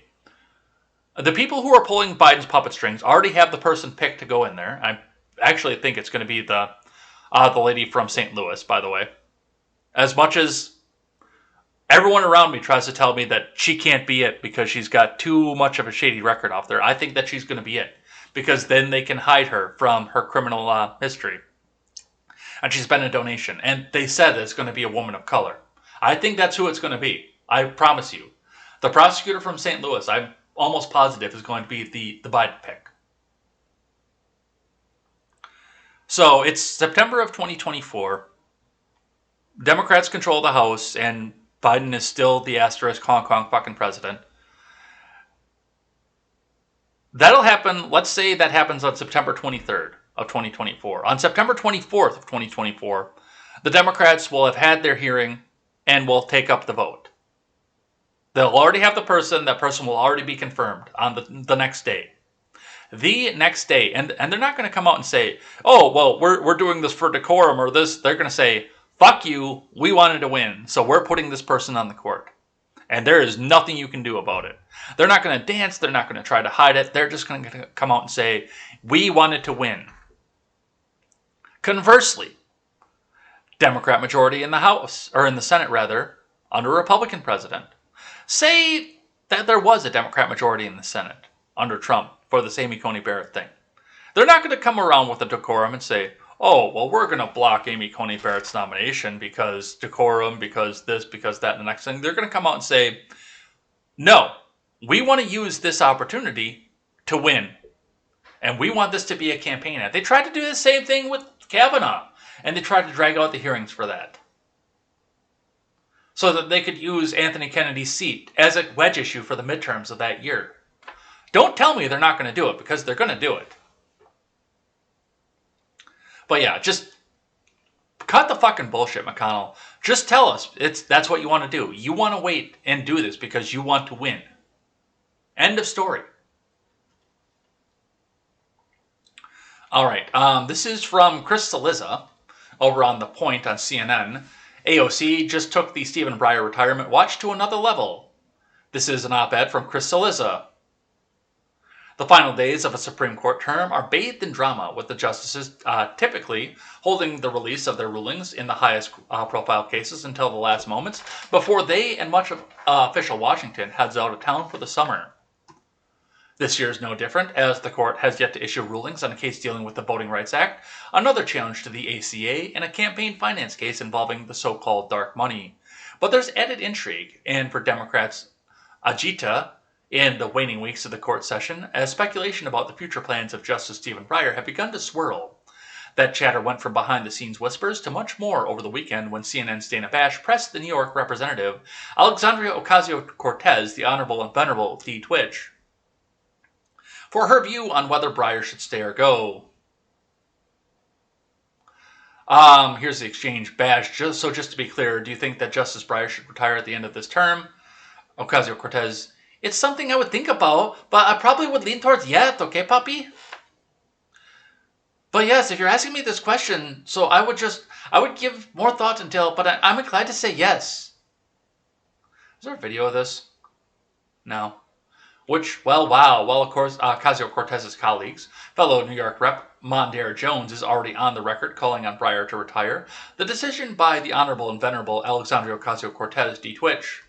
The people who are pulling Biden's puppet strings already have the person picked to go in there. I actually think it's going to be the lady from St. Louis, by the way. As much as everyone around me tries to tell me that she can't be it because she's got too much of a shady record off there, I think that she's going to be it. Because then they can hide her from her criminal history. And she's been a donation. And they said it's going to be a woman of color. I think that's who it's going to be. I promise you. The prosecutor from St. Louis, I'm almost positive, is going to be the Biden pick. So it's September of 2024. Democrats control the House, and Biden is still the asterisk Hong Kong fucking president. That'll happen, let's say that happens on September 23rd of 2024. On September 24th of 2024, the Democrats will have had their hearing and will take up the vote. They'll already have the person, that person will already be confirmed on the next day. The next day, and they're not going to come out and say, oh, well, we're doing this for decorum or this. They're going to say, fuck you, we wanted to win, so we're putting this person on the court. And there is nothing you can do about it. They're not going to dance. They're not going to try to hide it. They're just going to come out and say, we wanted to win. Conversely, Democrat majority in the House, or in the Senate rather, under a Republican president. Say that there was a Democrat majority in the Senate under Trump for this Amy Coney Barrett thing. They're not going to come around with a decorum and say, oh, well, we're going to block Amy Coney Barrett's nomination because decorum, because this, because that, and the next thing. They're going to come out and say, no, we want to use this opportunity to win. And we want this to be a campaign ad. They tried to do the same thing with Kavanaugh, and they tried to drag out the hearings for that, so that they could use Anthony Kennedy's seat as a wedge issue for the midterms of that year. Don't tell me they're not going to do it, because they're going to do it. But yeah, just cut the fucking bullshit, McConnell. Just tell us that's what you want to do. You want to wait and do this because you want to win. End of story. All right, this is from Chris Cillizza over on The Point on CNN. AOC just took the Stephen Breyer retirement watch to another level. This is an op-ed from Chris Cillizza. The final days of a Supreme Court term are bathed in drama, with the justices typically holding the release of their rulings in the highest profile cases until the last moments before they and much of official Washington heads out of town for the summer. This year is no different, as the court has yet to issue rulings on a case dealing with the Voting Rights Act, another challenge to the ACA, and a campaign finance case involving the so-called dark money. But there's added intrigue, and for Democrats' agita in the waning weeks of the court session, as speculation about the future plans of Justice Stephen Breyer have begun to swirl. That chatter went from behind-the-scenes whispers to much more over the weekend when CNN's Dana Bash pressed the New York representative, Alexandria Ocasio-Cortez, the Honorable and Venerable D. Twitch, for her view on whether Breyer should stay or go. Here's the exchange. Bash, just to be clear, do you think that Justice Breyer should retire at the end of this term? Ocasio-Cortez, it's something I would think about, but I probably would lean towards yes, okay, puppy? But yes, if you're asking me this question, so I would give more thought until, but I'm inclined to say yes. Is there a video of this? No. Which, well, wow, well, of course, Ocasio-Cortez's colleagues, fellow New York Rep. Mondaire Jones is already on the record calling on Breyer to retire. The decision by the Honorable and Venerable Alexandria Ocasio-Cortez D. Twitch,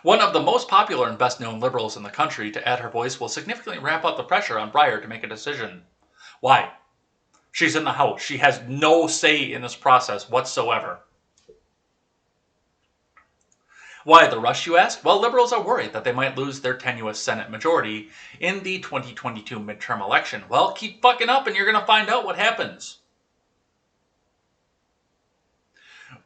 one of the most popular and best-known liberals in the country, to add her voice will significantly ramp up the pressure on Breyer to make a decision. Why? She's in the House. She has no say in this process whatsoever. Why the rush, you ask? Well, liberals are worried that they might lose their tenuous Senate majority in the 2022 midterm election. Well, keep fucking up and you're going to find out what happens.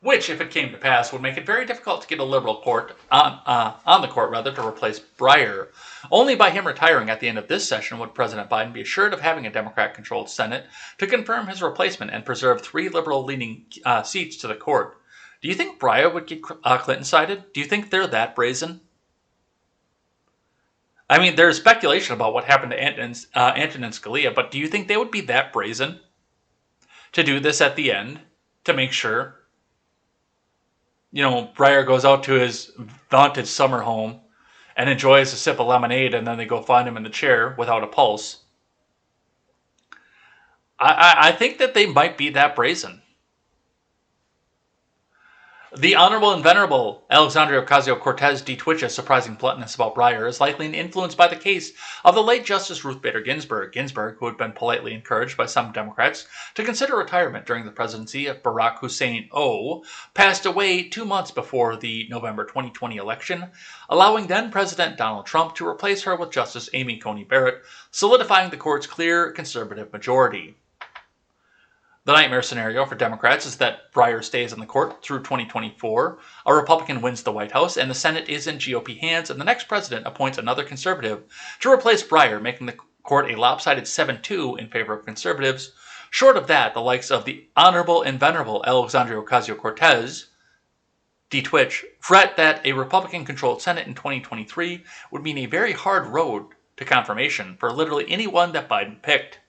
Which, if it came to pass, would make it very difficult to get a liberal court on the court to replace Breyer. Only by him retiring at the end of this session would President Biden be assured of having a Democrat-controlled Senate to confirm his replacement and preserve 3 liberal-leaning seats to the court. Do you think Breyer would get Clinton cited? Do you think they're that brazen? I mean, there's speculation about what happened to Antonin Scalia, but do you think they would be that brazen to do this at the end to make sure, you know, Breyer goes out to his vaunted summer home and enjoys a sip of lemonade, and then they go find him in the chair without a pulse? I think that they might be that brazen. The Honorable and Venerable Alexandria Ocasio-Cortez de-Twitch's surprising bluntness about Breyer is likely influenced by the case of the late Justice Ruth Bader Ginsburg. Ginsburg, who had been politely encouraged by some Democrats to consider retirement during the presidency of Barack Hussein O, passed away 2 months before the November 2020 election, allowing then-President Donald Trump to replace her with Justice Amy Coney Barrett, solidifying the court's clear conservative majority. The nightmare scenario for Democrats is that Breyer stays on the court through 2024, a Republican wins the White House, and the Senate is in GOP hands, and the next president appoints another conservative to replace Breyer, making the court a lopsided 7-2 in favor of conservatives. Short of that, the likes of the Honorable and Venerable Alexandria Ocasio-Cortez, de-Twitch, fret that a Republican-controlled Senate in 2023 would mean a very hard road to confirmation for literally anyone that Biden picked.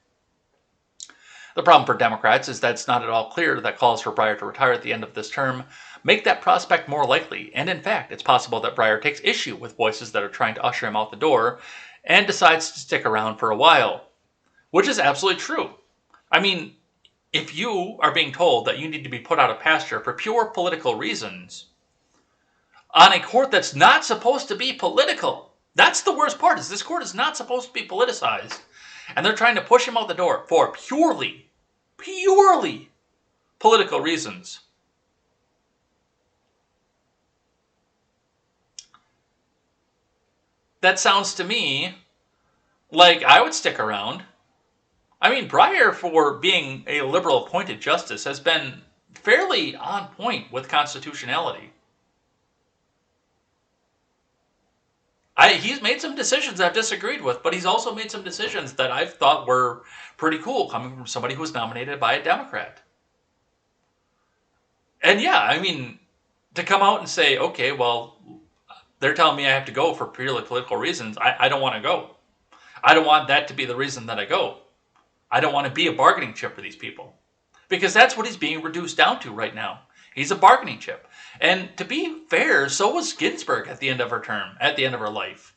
The problem for Democrats is that it's not at all clear that calls for Breyer to retire at the end of this term make that prospect more likely, and in fact, it's possible that Breyer takes issue with voices that are trying to usher him out the door and decides to stick around for a while, which is absolutely true. I mean, if you are being told that you need to be put out of pasture for pure political reasons on a court that's not supposed to be political, that's the worst part, is this court is not supposed to be politicized, and they're trying to push him out the door for purely political reasons. That sounds to me like I would stick around. I mean, Breyer, for being a liberal appointed justice, has been fairly on point with constitutionality. He's made some decisions I've disagreed with, but he's also made some decisions that I've thought were pretty cool coming from somebody who was nominated by a Democrat. And yeah, I mean, to come out and say, okay, well, they're telling me I have to go for purely political reasons, I don't want to go. I don't want that to be the reason that I go. I don't want to be a bargaining chip for these people. Because that's what he's being reduced down to right now. He's a bargaining chip. And to be fair, so was Ginsburg at the end of her term, at the end of her life.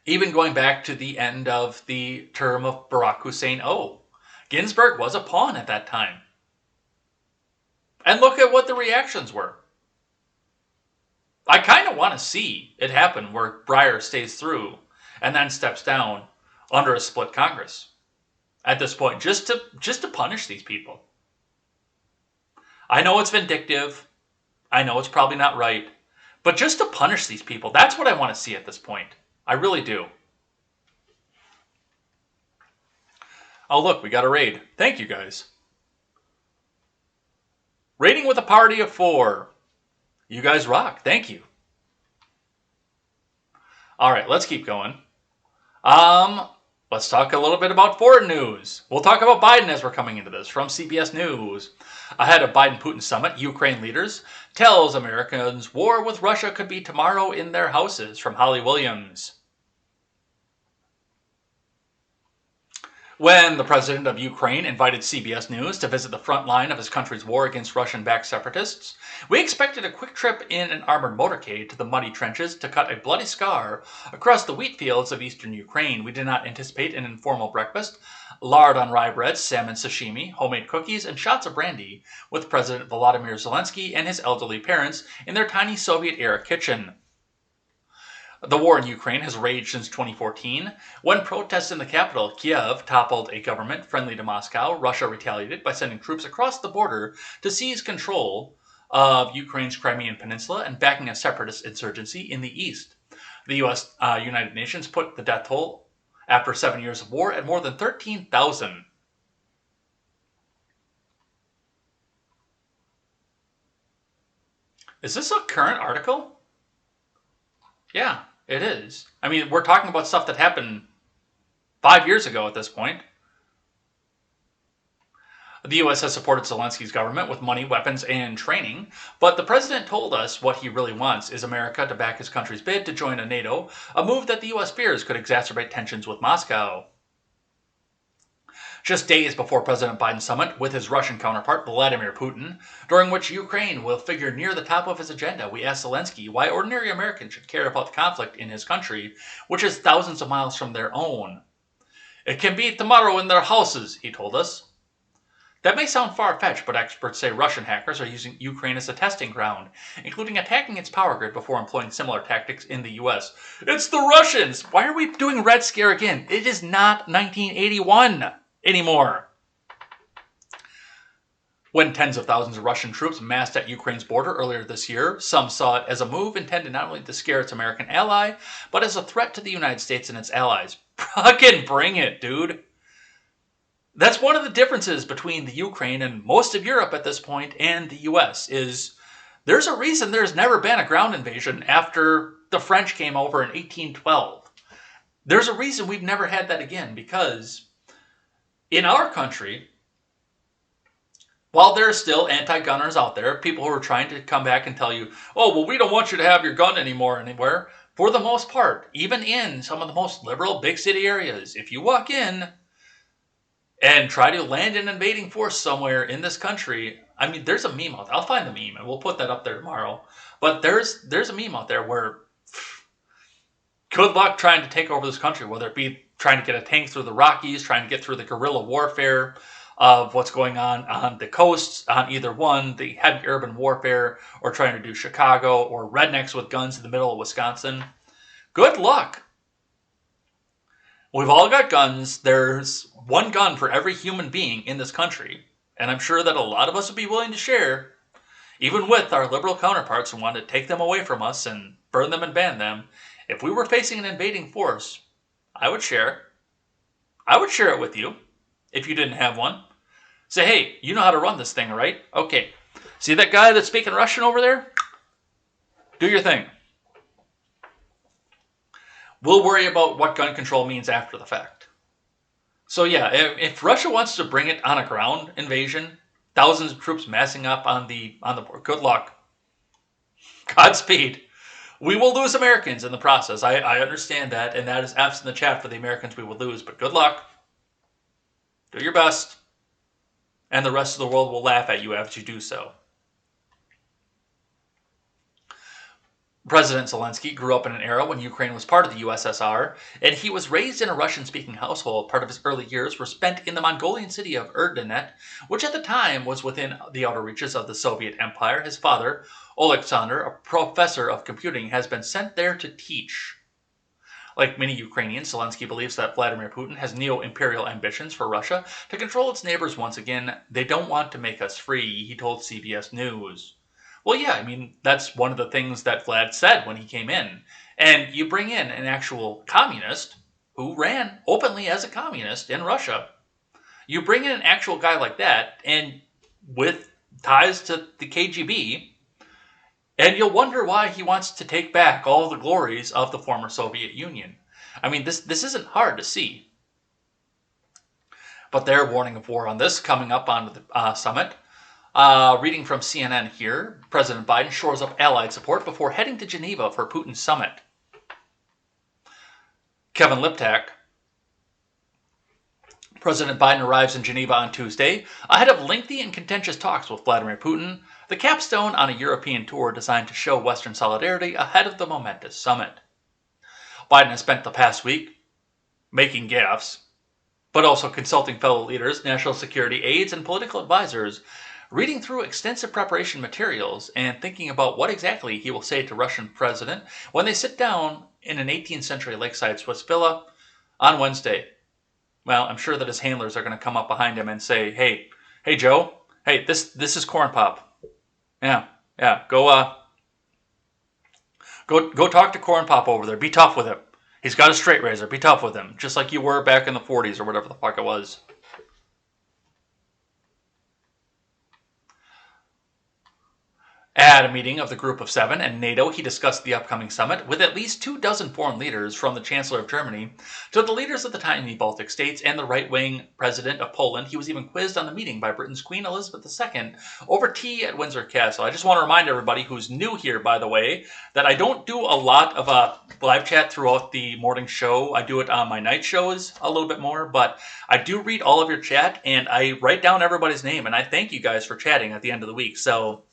Even going back to the end of the term of Barack Hussein O, Ginsburg was a pawn at that time. And look at what the reactions were. I kind of want to see it happen where Breyer stays through and then steps down under a split Congress at this point, just to punish these people. I know it's vindictive. I know it's probably not right. But just to punish these people, that's what I want to see at this point. I really do. Oh, look, we got a raid. Thank you, guys. Raiding with a party of 4. You guys rock. Thank you. All right, let's keep going. Let's talk a little bit about foreign news. We'll talk about Biden as we're coming into this from CBS News. Ahead of Biden-Putin summit, Ukraine leaders tells Americans war with Russia could be tomorrow in their houses, from Holly Williams. When the president of Ukraine invited CBS News to visit the front line of his country's war against Russian-backed separatists, we expected a quick trip in an armored motorcade to the muddy trenches to cut a bloody scar across the wheat fields of eastern Ukraine. We did not anticipate an informal breakfast, lard on rye bread, salmon sashimi, homemade cookies, and shots of brandy with President Volodymyr Zelensky and his elderly parents in their tiny Soviet-era kitchen. The war in Ukraine has raged since 2014. When protests in the capital, Kiev, toppled a government friendly to Moscow, Russia retaliated by sending troops across the border to seize control of Ukraine's Crimean Peninsula and backing a separatist insurgency in the east. The United Nations put the death toll after 7 years of war at more than 13,000. Is this a current article? Yeah. It is. I mean, we're talking about stuff that happened 5 years ago at this point. The U.S. has supported Zelensky's government with money, weapons, and training, but the president told us what he really wants is America to back his country's bid to join NATO, a move that the U.S. fears could exacerbate tensions with Moscow. Just days before President Biden's summit with his Russian counterpart, Vladimir Putin, during which Ukraine will figure near the top of his agenda, we asked Zelensky why ordinary Americans should care about the conflict in his country, which is thousands of miles from their own. It can be tomorrow in their houses, he told us. That may sound far-fetched, but experts say Russian hackers are using Ukraine as a testing ground, including attacking its power grid before employing similar tactics in the U.S. It's the Russians! Why are we doing Red Scare again? It is not 1981 anymore. When tens of thousands of Russian troops massed at Ukraine's border earlier this year, some saw it as a move intended not only to scare its American ally, but as a threat to the United States and its allies. Fucking bring it, dude. That's one of the differences between the Ukraine and most of Europe at this point and the U.S. is there's a reason there's never been a ground invasion after the French came over in 1812. There's a reason we've never had that again, because in our country, while there are still anti-gunners out there, people who are trying to come back and tell you, oh, well, we don't want you to have your gun anymore anywhere. For the most part, even in some of the most liberal big city areas, if you walk in and try to land an invading force somewhere in this country, I mean, there's a meme out there. I'll find the meme and we'll put that up there tomorrow. But there's a meme out there where good luck trying to take over this country, whether it be trying to get a tank through the Rockies, trying to get through the guerrilla warfare of what's going on the coasts, on either one, the heavy urban warfare, or trying to do Chicago, or rednecks with guns in the middle of Wisconsin. Good luck. We've all got guns. There's one gun for every human being in this country. And I'm sure that a lot of us would be willing to share, even with our liberal counterparts who want to take them away from us and burn them and ban them. If we were facing an invading force, I would share. I would share it with you if you didn't have one. Say, hey, you know how to run this thing, right? Okay. See that guy that's speaking Russian over there? Do your thing. We'll worry about what gun control means after the fact. So yeah, if Russia wants to bring it on a ground invasion, thousands of troops massing up on the board, good luck. Godspeed. We will lose Americans in the process. I understand that, and that is F's in the chat for the Americans we will lose, but good luck. Do your best. And the rest of the world will laugh at you as you do so. President Zelensky grew up in an era when Ukraine was part of the USSR, and he was raised in a Russian-speaking household. Part of his early years were spent in the Mongolian city of Erdenet, which at the time was within the outer reaches of the Soviet Empire. His father, Alexander, a professor of computing, has been sent there to teach. Like many Ukrainians, Zelensky believes that Vladimir Putin has neo-imperial ambitions for Russia to control its neighbors once again. They don't want to make us free, he told CBS News. Well, yeah, I mean, that's one of the things that Vlad said when he came in. And you bring in an actual communist who ran openly as a communist in Russia. You bring in an actual guy like that, and with ties to the KGB, and you'll wonder why he wants to take back all the glories of the former Soviet Union. I mean, this isn't hard to see. But they're warning of war on this coming up on the summit. Reading from CNN here, President Biden shores up allied support before heading to Geneva for Putin's summit. Kevin Liptak. President Biden arrives in Geneva on Tuesday, ahead of lengthy and contentious talks with Vladimir Putin, the capstone on a European tour designed to show Western solidarity ahead of the momentous summit. Biden has spent the past week making gaffes, but also consulting fellow leaders, national security aides, and political advisors, reading through extensive preparation materials and thinking about what exactly he will say to Russian president when they sit down in an 18th century lakeside Swiss villa on Wednesday. Well, I'm sure that his handlers are going to come up behind him and say, hey Joe, hey, this is Corn Pop. Yeah, go talk to Corn Pop over there. Be tough with him. He's got a straight razor. Be tough with him, just like you were back in the 40s or whatever the fuck it was. At a meeting of the Group of Seven and NATO, he discussed the upcoming summit with at least 24 foreign leaders, from the Chancellor of Germany to the leaders of the tiny Baltic states and the right-wing president of Poland. He was even quizzed on the meeting by Britain's Queen Elizabeth II over tea at Windsor Castle. I just want to remind everybody who's new here, by the way, that I don't do a lot of live chat throughout the morning show. I do it on my night shows a little bit more, but I do read all of your chat, and I write down everybody's name, and I thank you guys for chatting at the end of the week. So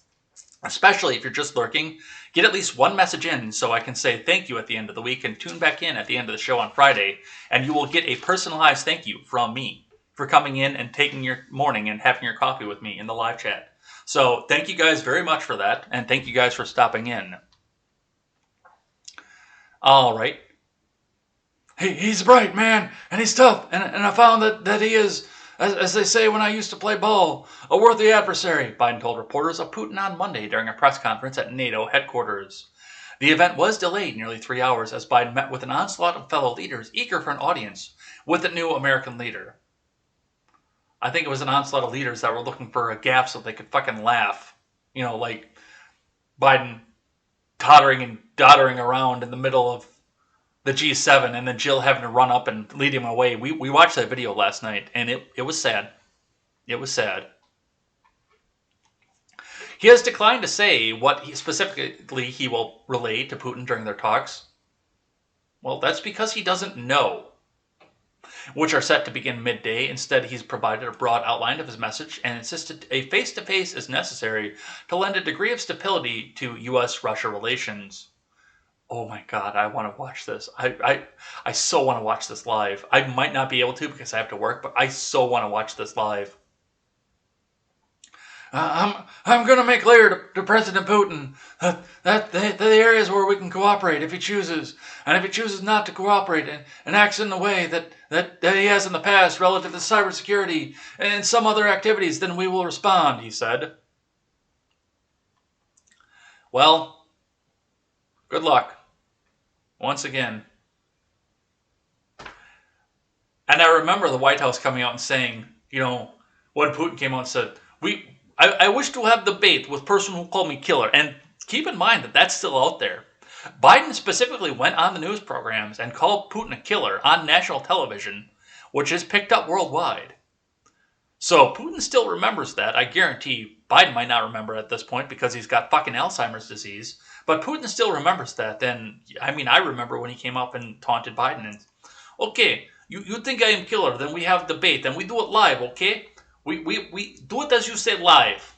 especially if you're just lurking, get at least one message in so I can say thank you at the end of the week, and tune back in at the end of the show on Friday, and you will get a personalized thank you from me. for coming in and taking your morning and having your coffee with me in the live chat. So thank you guys very much for that, and thank you guys for stopping in. All right. He's bright, man, and he's tough, and I found that he is, as they say when I used to play ball, a worthy adversary, Biden told reporters of Putin on Monday during a press conference at NATO headquarters. The event was delayed nearly 3 hours as Biden met with an onslaught of fellow leaders eager for an audience with the new American leader. I think it was an onslaught of leaders that were looking for a gap so they could fucking laugh. You know, like Biden tottering and doddering around in the middle of the G7 and then Jill having to run up and lead him away. We watched that video last night, and it was sad. It was sad. He has declined to say what specifically he will relay to Putin during their talks. Well, that's because he doesn't know, which are set to begin midday. Instead, he's provided a broad outline of his message and insisted a face-to-face is necessary to lend a degree of stability to U.S.-Russia relations. Oh my God, I want to watch this. I so want to watch this live. I might not be able to because I have to work, but I so want to watch this live. I'm going to make clear to President Putin that the areas where we can cooperate if he chooses, and if he chooses not to cooperate and acts in the way that he has in the past relative to cybersecurity and some other activities, then we will respond, he said. Well, good luck. Once again. And I remember the White House coming out and saying, you know, when Putin came out and said, I wish to have debate with person who called me killer. And keep in mind that that's still out there. Biden specifically went on the news programs and called Putin a killer on national television, which is picked up worldwide. So Putin still remembers that. I guarantee Biden might not remember at this point because he's got fucking Alzheimer's disease. But Putin still remembers that. Then, I mean, I remember when he came up and taunted Biden. And, okay, you think I am killer, then we have debate. Then we do it live, okay? We do it as you say live.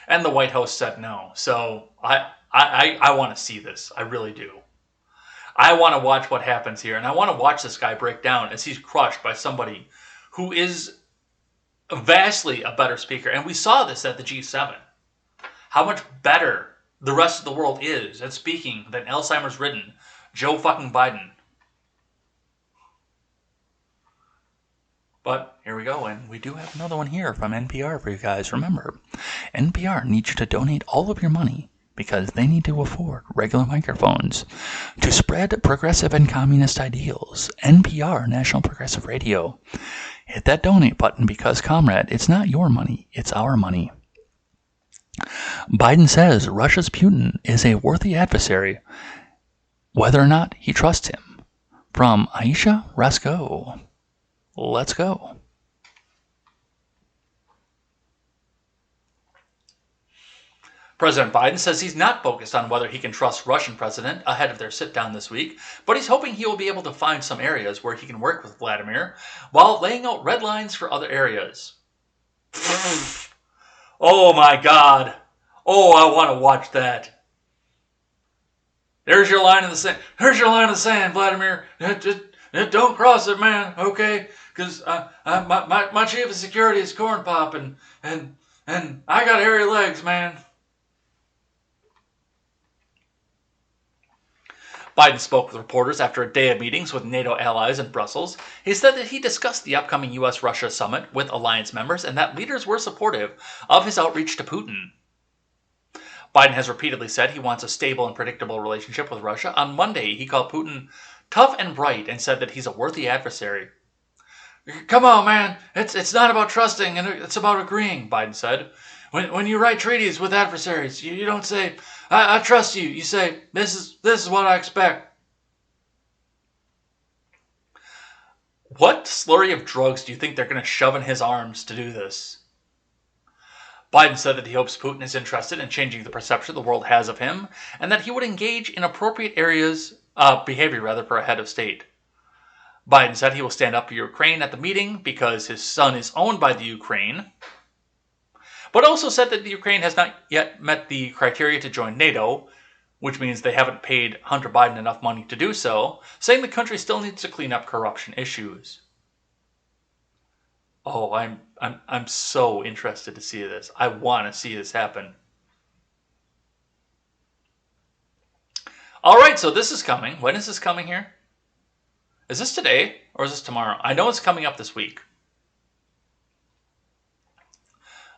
And the White House said no. So I want to see this. I really do. I want to watch what happens here. And I want to watch this guy break down as he's crushed by somebody who is vastly a better speaker. And we saw this at the G7. How much better the rest of the world is at speaking than Alzheimer's ridden Joe fucking Biden. But here we go, and we do have another one here from NPR for you guys. Remember, NPR needs you to donate all of your money because they need to afford regular microphones to spread progressive and communist ideals. NPR, National Progressive Radio. Hit that donate button because, comrade, it's not your money, it's our money. Biden says Russia's Putin is a worthy adversary, whether or not he trusts him. From Aisha Rasko. Let's go. President Biden says he's not focused on whether he can trust Russian president ahead of their sit-down this week, but he's hoping he will be able to find some areas where he can work with Vladimir while laying out red lines for other areas. Oh my God. Oh, I want to watch that. There's your line in the sand. There's your line in the sand, Vladimir. Don't cross it, man, okay? Because my chief of security is Corn Pop, and I got hairy legs, man. Biden spoke with reporters after a day of meetings with NATO allies in Brussels. He said that he discussed the upcoming U.S.-Russia summit with alliance members and that leaders were supportive of his outreach to Putin. Biden has repeatedly said he wants a stable and predictable relationship with Russia. On Monday, he called Putin tough and bright and said that he's a worthy adversary. Come on, man. It's not about trusting, and it's about agreeing, Biden said. When you write treaties with adversaries, you don't say, I trust you. You say, this is what I expect. What slurry of drugs do you think they're going to shove in his arms to do this? Biden said that he hopes Putin is interested in changing the perception the world has of him, and that he would engage in appropriate behavior for a head of state. Biden said he will stand up for Ukraine at the meeting because his son is owned by the Ukraine, but also said that the Ukraine has not yet met the criteria to join NATO, which means they haven't paid Hunter Biden enough money to do so, saying the country still needs to clean up corruption issues. Oh, I'm so interested to see this. I want to see this happen. All right, so this is coming. When is this coming here? Is this today or is this tomorrow? I know it's coming up this week.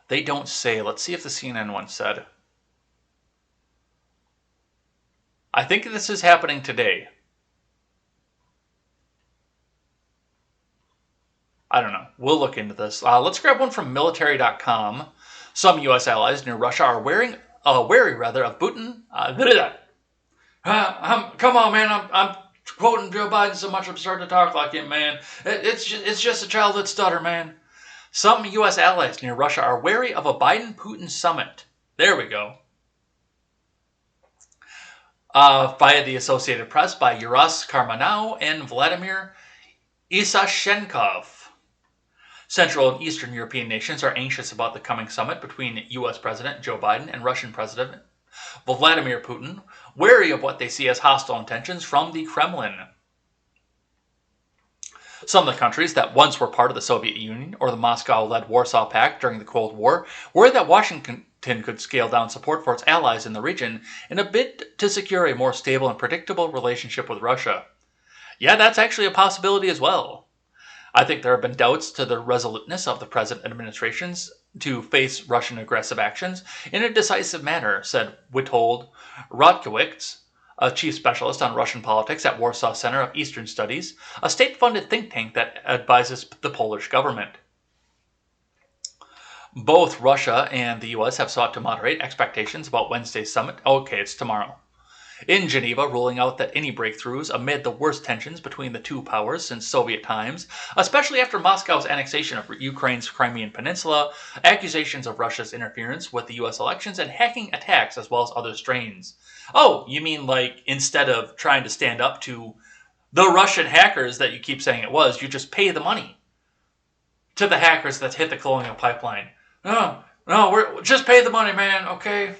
They don't say. Let's see if the CNN one said. I think this is happening today. I don't know. We'll look into this. Let's grab one from military.com. Some U.S. allies near Russia are wary of Putin. Come on, man. I'm quoting Joe Biden so much I'm starting to talk like him, man. It's just a childhood stutter, man. Some U.S. allies near Russia are wary of a Biden-Putin summit. There we go. Via the Associated Press by Uras Karmanow and Vladimir Isashenkov. Central and Eastern European nations are anxious about the coming summit between U.S. President Joe Biden and Russian President Vladimir Putin, wary of what they see as hostile intentions from the Kremlin. Some of the countries that once were part of the Soviet Union or the Moscow-led Warsaw Pact during the Cold War worry that Washington could scale down support for its allies in the region in a bid to secure a more stable and predictable relationship with Russia. Yeah, that's actually a possibility as well. I think there have been doubts to the resoluteness of the present administrations to face Russian aggressive actions in a decisive manner, said Witold Rodkiewicz, a chief specialist on Russian politics at Warsaw Center of Eastern Studies, a state-funded think tank that advises the Polish government. Both Russia and the U.S. have sought to moderate expectations about Wednesday's summit. Okay, it's tomorrow. In Geneva, ruling out that any breakthroughs amid the worst tensions between the two powers since Soviet times, especially after Moscow's annexation of Ukraine's Crimean Peninsula, accusations of Russia's interference with the U.S. elections, and hacking attacks, as well as other strains. Oh, you mean like instead of trying to stand up to the Russian hackers that you keep saying it was, you just pay the money to the hackers that hit the Colonial Pipeline. No, we're just pay the money, man, okay?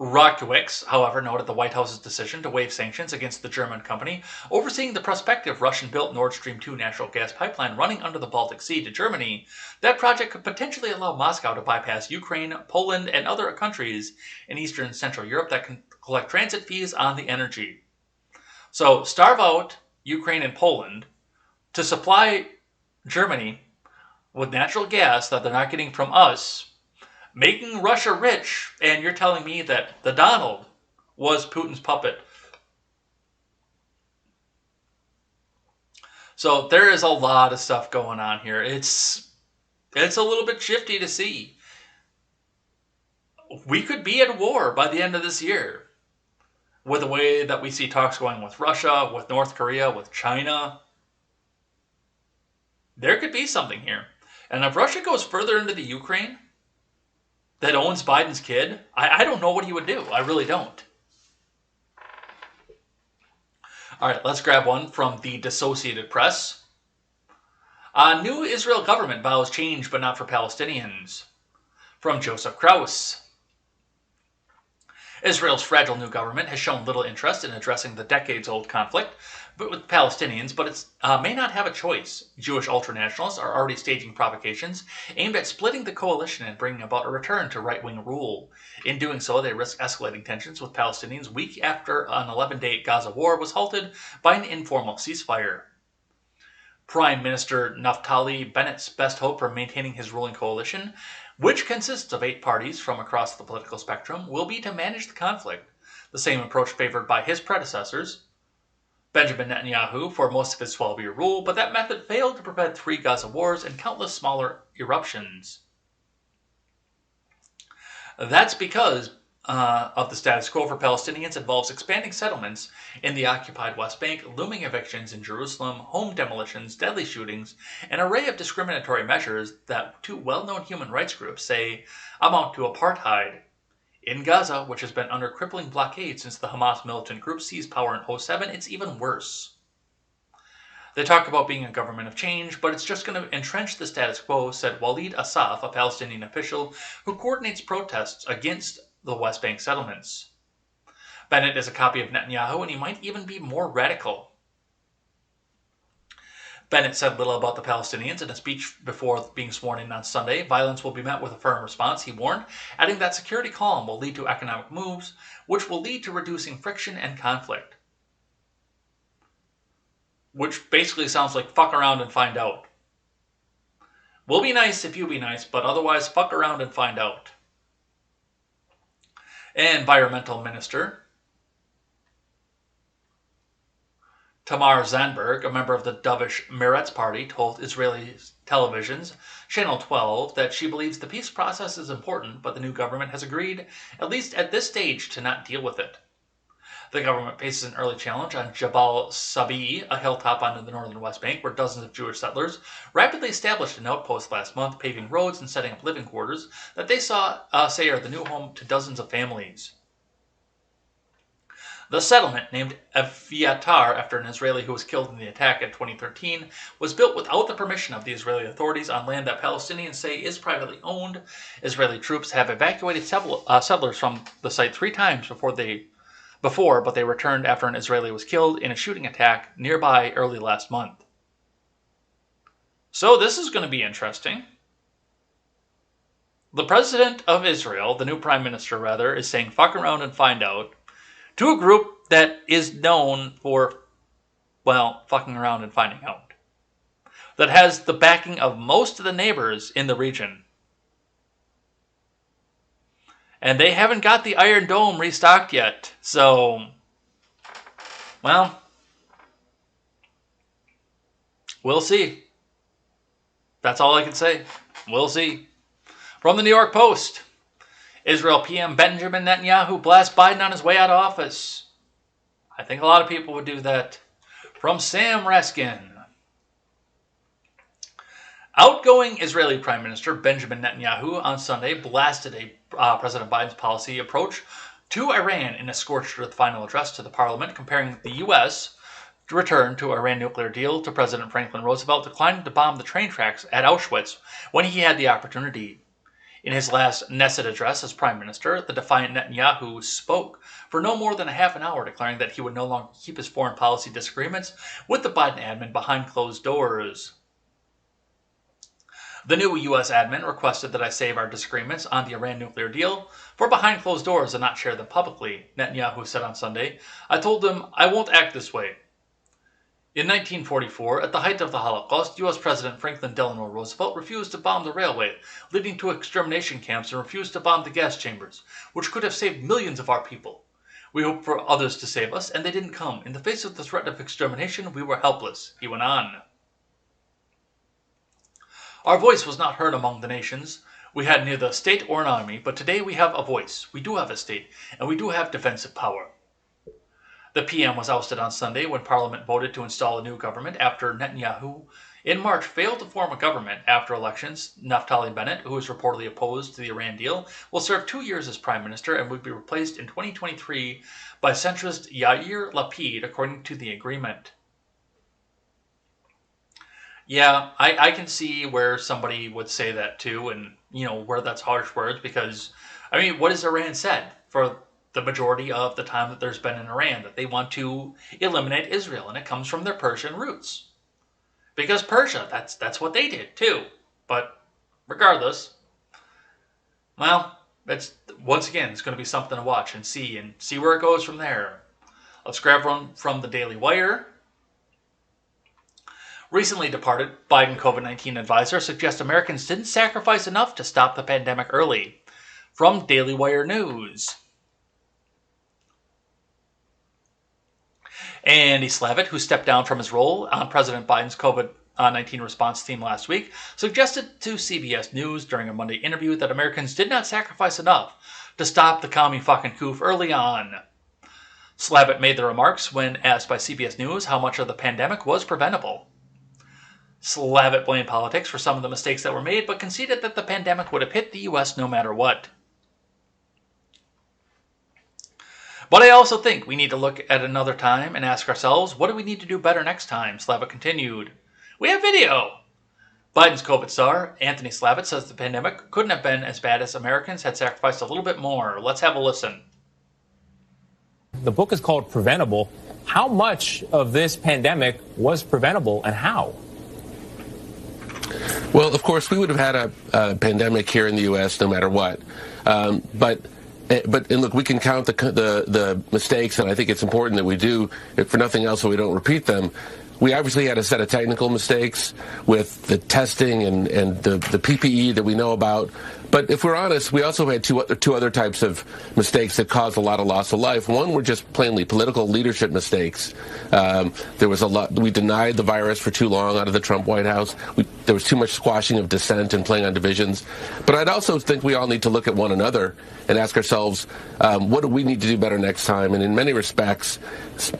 Rodkiewicz, however, noted the White House's decision to waive sanctions against the German company overseeing the prospective Russian-built Nord Stream 2 natural gas pipeline running under the Baltic Sea to Germany. That project could potentially allow Moscow to bypass Ukraine, Poland, and other countries in Eastern and Central Europe that can collect transit fees on the energy. So, starve out Ukraine and Poland to supply Germany with natural gas that they're not getting from us, making Russia rich, and you're telling me that the Donald was Putin's puppet. So there is a lot of stuff going on here. It's a little bit shifty to see. We could be at war by the end of this year with the way that we see talks going with Russia, with North Korea, with China. There could be something here. And if Russia goes further into the Ukraine that owns Biden's kid, I don't know what he would do. I really don't. All right, let's grab one from the Associated Press. New Israel government vows change but not for Palestinians. From Joseph Krauss. Israel's fragile new government has shown little interest in addressing the decades-old conflict with Palestinians, but it may not have a choice. Jewish ultranationalists are already staging provocations aimed at splitting the coalition and bringing about a return to right-wing rule. In doing so, they risk escalating tensions with Palestinians week after an 11-day Gaza war was halted by an informal ceasefire. Prime Minister Naftali Bennett's best hope for maintaining his ruling coalition, which consists of 8 parties from across the political spectrum, will be to manage the conflict, the same approach favored by his predecessors, Benjamin Netanyahu, for most of his 12-year rule, but that method failed to prevent 3 Gaza wars and countless smaller eruptions. That's because of the status quo for Palestinians involves expanding settlements in the occupied West Bank, looming evictions in Jerusalem, home demolitions, deadly shootings, an array of discriminatory measures that 2 well-known human rights groups say amount to apartheid. In Gaza, which has been under crippling blockade since the Hamas militant group seized power in 2007, it's even worse. They talk about being a government of change, but it's just going to entrench the status quo, said Walid Asaf, a Palestinian official who coordinates protests against the West Bank settlements. Bennett is a copy of Netanyahu, and he might even be more radical. Bennett said little about the Palestinians in a speech before being sworn in on Sunday. Violence will be met with a firm response, he warned, adding that security calm will lead to economic moves, which will lead to reducing friction and conflict. Which basically sounds like fuck around and find out. We'll be nice if you be nice, but otherwise fuck around and find out. Environmental Minister Tamar Zandberg, a member of the dovish Meretz party, told Israeli television's Channel 12 that she believes the peace process is important, but the new government has agreed, at least at this stage, to not deal with it. The government faces an early challenge on Jabal Sabi, a hilltop on the northern West Bank, where dozens of Jewish settlers rapidly established an outpost last month, paving roads and setting up living quarters that they say are the new home to dozens of families. The settlement, named Aviatar after an Israeli who was killed in the attack in 2013, was built without the permission of the Israeli authorities on land that Palestinians say is privately owned. Israeli troops have evacuated settlers from the site 3 times before, but they returned after an Israeli was killed in a shooting attack nearby early last month. So this is going to be interesting. The president of Israel, the new prime minister rather, is saying fuck around and find out to a group that is known for, well, fucking around and finding out. That has the backing of most of the neighbors in the region. And they haven't got the Iron Dome restocked yet. So, well, we'll see. That's all I can say. We'll see. From the New York Post, Israel PM Benjamin Netanyahu blasts Biden on his way out of office. I think a lot of people would do that. From Sam Raskin, outgoing Israeli Prime Minister Benjamin Netanyahu on Sunday blasted President Biden's policy approach to Iran in a scorched earth final address to the parliament, comparing the U.S. return to Iran nuclear deal to President Franklin Roosevelt declining to bomb the train tracks at Auschwitz when he had the opportunity. In his last Knesset address as Prime Minister, the defiant Netanyahu spoke for no more than a half an hour, declaring that he would no longer keep his foreign policy disagreements with the Biden admin behind closed doors. The new U.S. admin requested that I save our disagreements on the Iran nuclear deal for behind closed doors and not share them publicly, Netanyahu said on Sunday. I told them I won't act this way. In 1944, at the height of the Holocaust, U.S. President Franklin Delano Roosevelt refused to bomb the railway, leading to extermination camps, and refused to bomb the gas chambers, which could have saved millions of our people. We hoped for others to save us, and they didn't come. In the face of the threat of extermination, we were helpless, he went on. Our voice was not heard among the nations. We had neither a state or an army, but today we have a voice. We do have a state, and we do have defensive power. The PM was ousted on Sunday when Parliament voted to install a new government after Netanyahu in March failed to form a government after elections. Naftali Bennett, who is reportedly opposed to the Iran deal, will serve 2 years as prime minister and will be replaced in 2023 by centrist Yair Lapid, according to the agreement. Yeah, I can see where somebody would say that too, and, where that's harsh words, because, what has Iran said for the majority of the time that there's been in Iran? That they want to eliminate Israel, and it comes from their Persian roots. Because Persia, that's what they did too. But regardless, well, once again, it's going to be something to watch and see where it goes from there. Let's grab one from the Daily Wire. Recently departed Biden COVID-19 advisor suggests Americans didn't sacrifice enough to stop the pandemic early. From Daily Wire News. Andy Slavitt, who stepped down from his role on President Biden's COVID-19 response team last week, suggested to CBS News during a Monday interview that Americans did not sacrifice enough to stop the commie fucking coup early on. Slavitt made the remarks when asked by CBS News how much of the pandemic was preventable. Slavitt blamed politics for some of the mistakes that were made, but conceded that the pandemic would have hit the U.S. no matter what. But I also think we need to look at another time and ask ourselves, what do we need to do better next time? Slavitt continued. We have video. Biden's COVID star, Anthony Slavitt, says the pandemic couldn't have been as bad as Americans had sacrificed a little bit more. Let's have a listen. The book is called Preventable. How much of this pandemic was preventable and how? Well, of course, we would have had a pandemic here in the U.S. no matter what. But look, we can count the mistakes, and I think it's important that we do, if for nothing else, so we don't repeat them. We obviously had a set of technical mistakes with the testing and the PPE that we know about. But if we're honest, we also had two other types of mistakes that caused a lot of loss of life. One were just plainly political leadership mistakes. There was a lot. We denied the virus for too long out of the Trump White House. There was too much squashing of dissent and playing on divisions. But I'd also think we all need to look at one another and ask ourselves, what do we need to do better next time? And in many respects,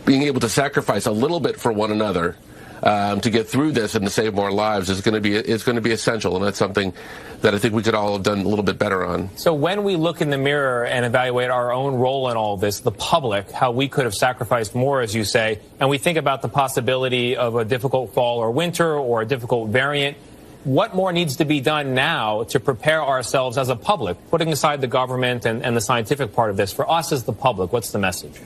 being able to sacrifice a little bit for one another to get through this and to save more lives is going to be essential, and that's something that I think we could all have done a little bit better on. So when we look in the mirror and evaluate our own role in all this, the public, how we could have sacrificed more, as you say, and we think about the possibility of a difficult fall or winter or a difficult variant, what more needs to be done now to prepare ourselves as a public, putting aside the government and the scientific part of this, for us as the public? What's the message?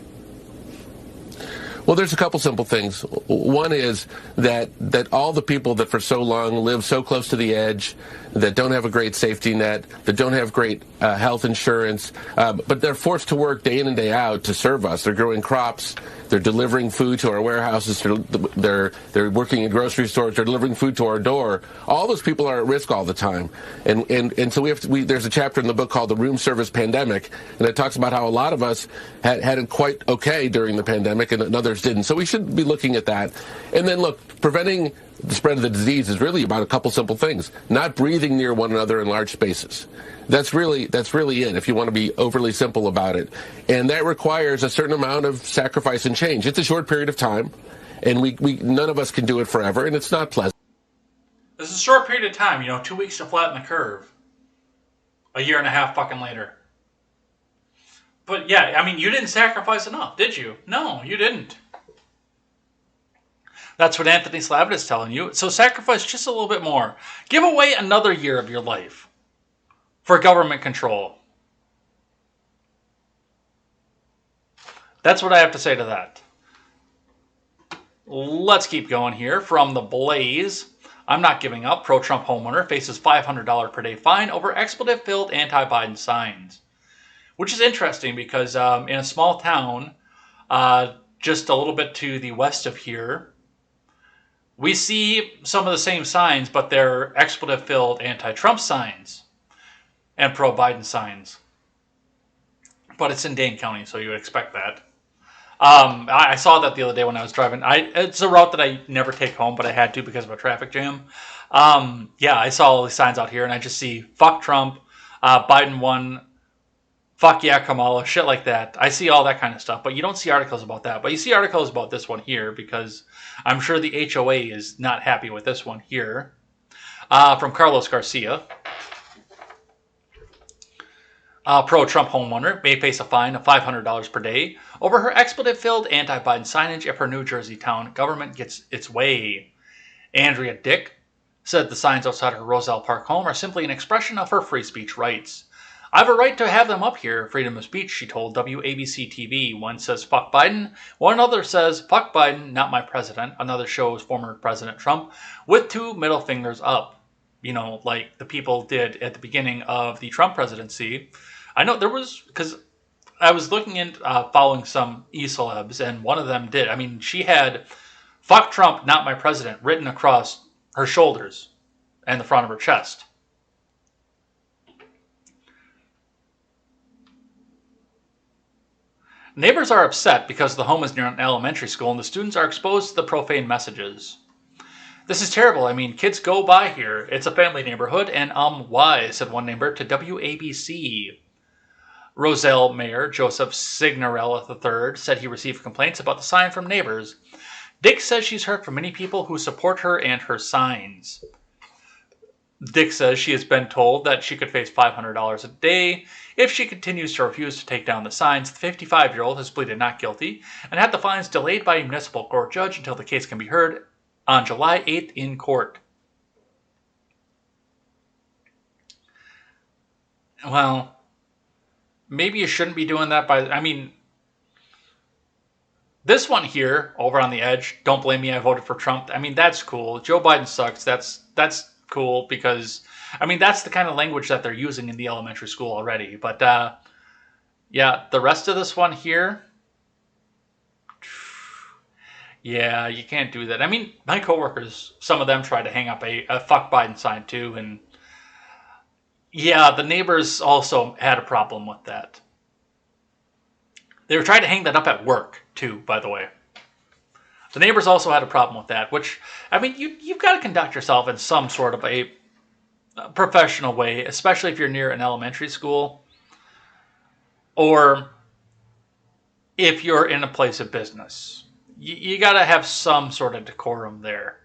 Well, there's a couple simple things. One is that all the people that for so long live so close to the edge, that don't have a great safety net, that don't have great health insurance, but they're forced to work day in and day out to serve us. They're growing crops. They're delivering food to our warehouses. They're working in grocery stores. They're delivering food to our door. All those people are at risk all the time. And so there's a chapter in the book called The Room Service Pandemic, and it talks about how a lot of us had it quite okay during the pandemic and others didn't. So we should be looking at that. And then, look, preventing the spread of the disease is really about a couple simple things. Not breathing near one another in large spaces. That's really it, if you want to be overly simple about it. And that requires a certain amount of sacrifice and change. It's a short period of time, and we none of us can do it forever, and it's not pleasant. This is a short period of time, 2 weeks to flatten the curve. A year and a half fucking later. But yeah, I mean, you didn't sacrifice enough, did you? No, you didn't. That's what Anthony Slavitt is telling you. So sacrifice just a little bit more. Give away another year of your life for government control. That's what I have to say to that. Let's keep going here. From The Blaze. I'm not giving up. Pro-Trump homeowner faces $500 per day fine over expletive-filled anti-Biden signs. Which is interesting because in a small town, just a little bit to the west of here, we see some of the same signs, but they're expletive-filled anti-Trump signs and pro-Biden signs. But it's in Dane County, so you would expect that. I saw that the other day when I was driving. It's a route that I never take home, but I had to because of a traffic jam. Yeah, I saw all these signs out here, and I just see, fuck Trump, Biden won, fuck yeah, Kamala, shit like that. I see all that kind of stuff, but you don't see articles about that. But you see articles about this one here because I'm sure the HOA is not happy with this one here. From Carlos Garcia. Pro-Trump homeowner may face a fine of $500 per day over her expletive-filled anti-Biden signage if her New Jersey town government gets its way. Andrea Dick said the signs outside her Roselle Park home are simply an expression of her free speech rights. I have a right to have them up here, freedom of speech, she told WABC TV. One says, fuck Biden. One other says, fuck Biden, not my president. Another shows former President Trump with two middle fingers up. Like the people did at the beginning of the Trump presidency. I know there was, because I was looking into following some e-celebs, and one of them did. I mean, she had, fuck Trump, not my president, written across her shoulders and the front of her chest. Neighbors are upset because the home is near an elementary school and the students are exposed to the profane messages. This is terrible. I mean, kids go by here. It's a family neighborhood, and why, said one neighbor to WABC. Roselle Mayor Joseph Signorella III said he received complaints about the sign from neighbors. Dick says she's heard from many people who support her and her signs. Dick says she has been told that she could face $500 a day if she continues to refuse to take down the signs. The 55-year-old has pleaded not guilty and had the fines delayed by a municipal court judge until the case can be heard on July 8th in court. Well, maybe you shouldn't be doing that this one here, over on the edge, don't blame me, I voted for Trump. I mean, that's cool. Joe Biden sucks. That's cool because, I mean, that's the kind of language that they're using in the elementary school already. But yeah, the rest of this one here, yeah, you can't do that. I mean, my coworkers, some of them tried to hang up a fuck Biden sign too, and yeah, the neighbors also had a problem with that. They were trying to hang that up at work too, by the way. The neighbors also had a problem with that, which, I mean, you've got to conduct yourself in some sort of a professional way, especially if you're near an elementary school or if you're in a place of business. You got to have some sort of decorum there.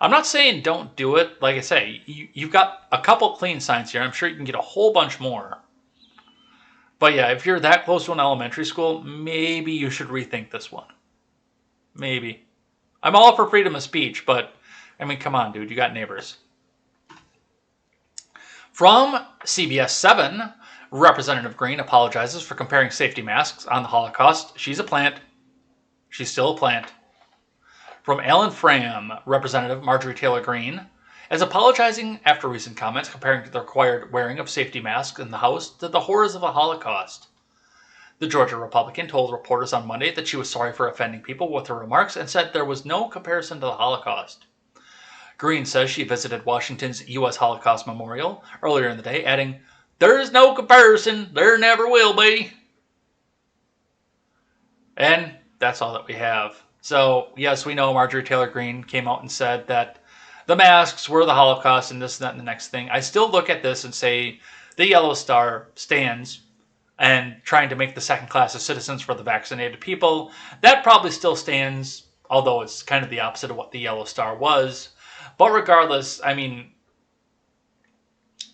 I'm not saying don't do it. Like I say, you've got a couple clean signs here. I'm sure you can get a whole bunch more. But yeah, if you're that close to an elementary school, maybe you should rethink this one. Maybe. I'm all for freedom of speech, but, I mean, come on, dude. You got neighbors. From CBS 7, Representative Green apologizes for comparing safety masks on the Holocaust. She's a plant. She's still a plant. From Alan Fram, Representative Marjorie Taylor Greene is apologizing after recent comments comparing the required wearing of safety masks in the House to the horrors of the Holocaust. The Georgia Republican told reporters on Monday that she was sorry for offending people with her remarks and said there was no comparison to the Holocaust. Greene says she visited Washington's U.S. Holocaust Memorial earlier in the day, adding, "There is no comparison. There never will be." And that's all that we have. So, yes, we know Marjorie Taylor Greene came out and said that the masks were the Holocaust and this, that, and the next thing. I still look at this and say the yellow star stands and trying to make the second class of citizens for the vaccinated people. That probably still stands, although it's kind of the opposite of what the yellow star was. But regardless, I mean,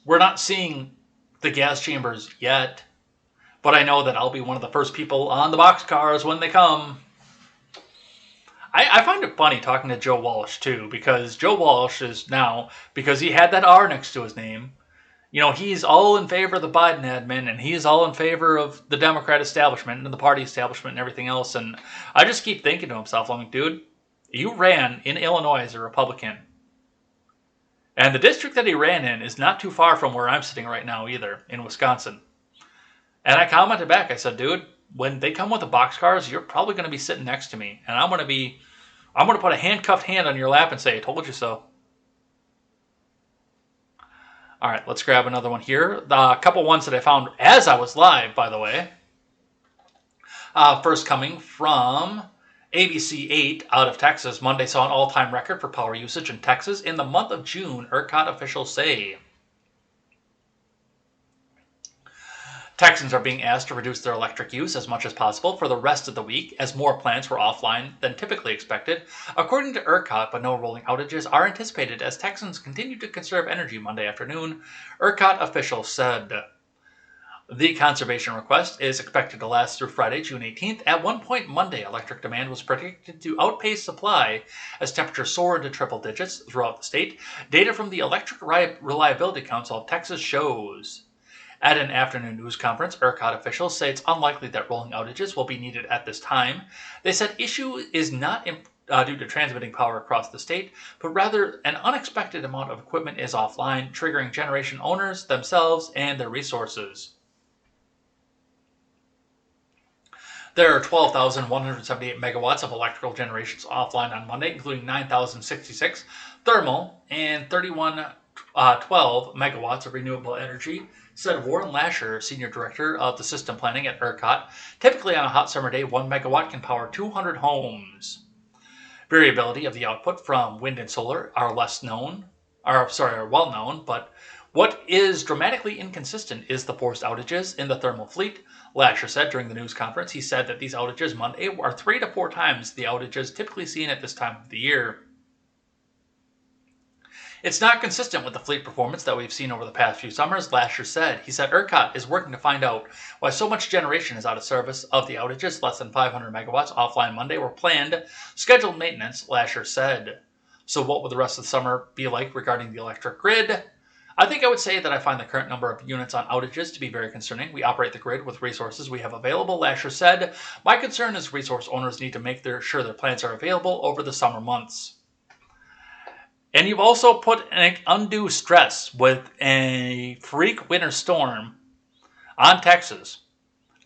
we're not seeing the gas chambers yet, but I know that I'll be one of the first people on the boxcars when they come. I find it funny talking to Joe Walsh, too, because Joe Walsh is now, because he had that R next to his name, you know, he's all in favor of the Biden admin, and he's all in favor of the Democrat establishment and the party establishment and everything else, and I just keep thinking to himself, I'm like, dude, you ran in Illinois as a Republican, and the district that he ran in is not too far from where I'm sitting right now either, in Wisconsin. And I commented back, I said, dude, when they come with the boxcars, you're probably going to be sitting next to me, and I'm going to put a handcuffed hand on your lap and say, I told you so. All right, let's grab another one here. A couple ones that I found as I was live, by the way. First coming from ABC 8 out of Texas. Monday saw an all-time record for power usage in Texas in the month of June, ERCOT officials say. Texans are being asked to reduce their electric use as much as possible for the rest of the week as more plants were offline than typically expected, according to ERCOT, but no rolling outages are anticipated as Texans continue to conserve energy Monday afternoon, ERCOT officials said. The conservation request is expected to last through Friday, June 18th. At one point Monday, electric demand was predicted to outpace supply as temperatures soar into triple digits throughout the state. Data from the Electric Reliability Council of Texas shows. At an afternoon news conference, ERCOT officials say it's unlikely that rolling outages will be needed at this time. They said issue is not due to transmitting power across the state, but rather an unexpected amount of equipment is offline, triggering generation owners themselves and their resources. There are 12,178 megawatts of electrical generations offline on Monday, including 9,066 thermal and 3,112 megawatts of renewable energy, said Warren Lasher, Senior Director of the System Planning at ERCOT. Typically on a hot summer day, 1 megawatt can power 200 homes. Variability of the output from wind and solar are well known, but what is dramatically inconsistent is the forced outages in the thermal fleet, Lasher said during the news conference. He said that these outages Monday are 3 to 4 times the outages typically seen at this time of the year. It's not consistent with the fleet performance that we've seen over the past few summers, Lasher said. He said ERCOT is working to find out why so much generation is out of service. Of the outages, less than 500 megawatts offline Monday were planned scheduled maintenance, Lasher said. So what will the rest of the summer be like regarding the electric grid? I think I would say that I find the current number of units on outages to be very concerning. We operate the grid with resources we have available, Lasher said. My concern is resource owners need to make sure their plants are available over the summer months. And you've also put an undue stress with a freak winter storm on Texas,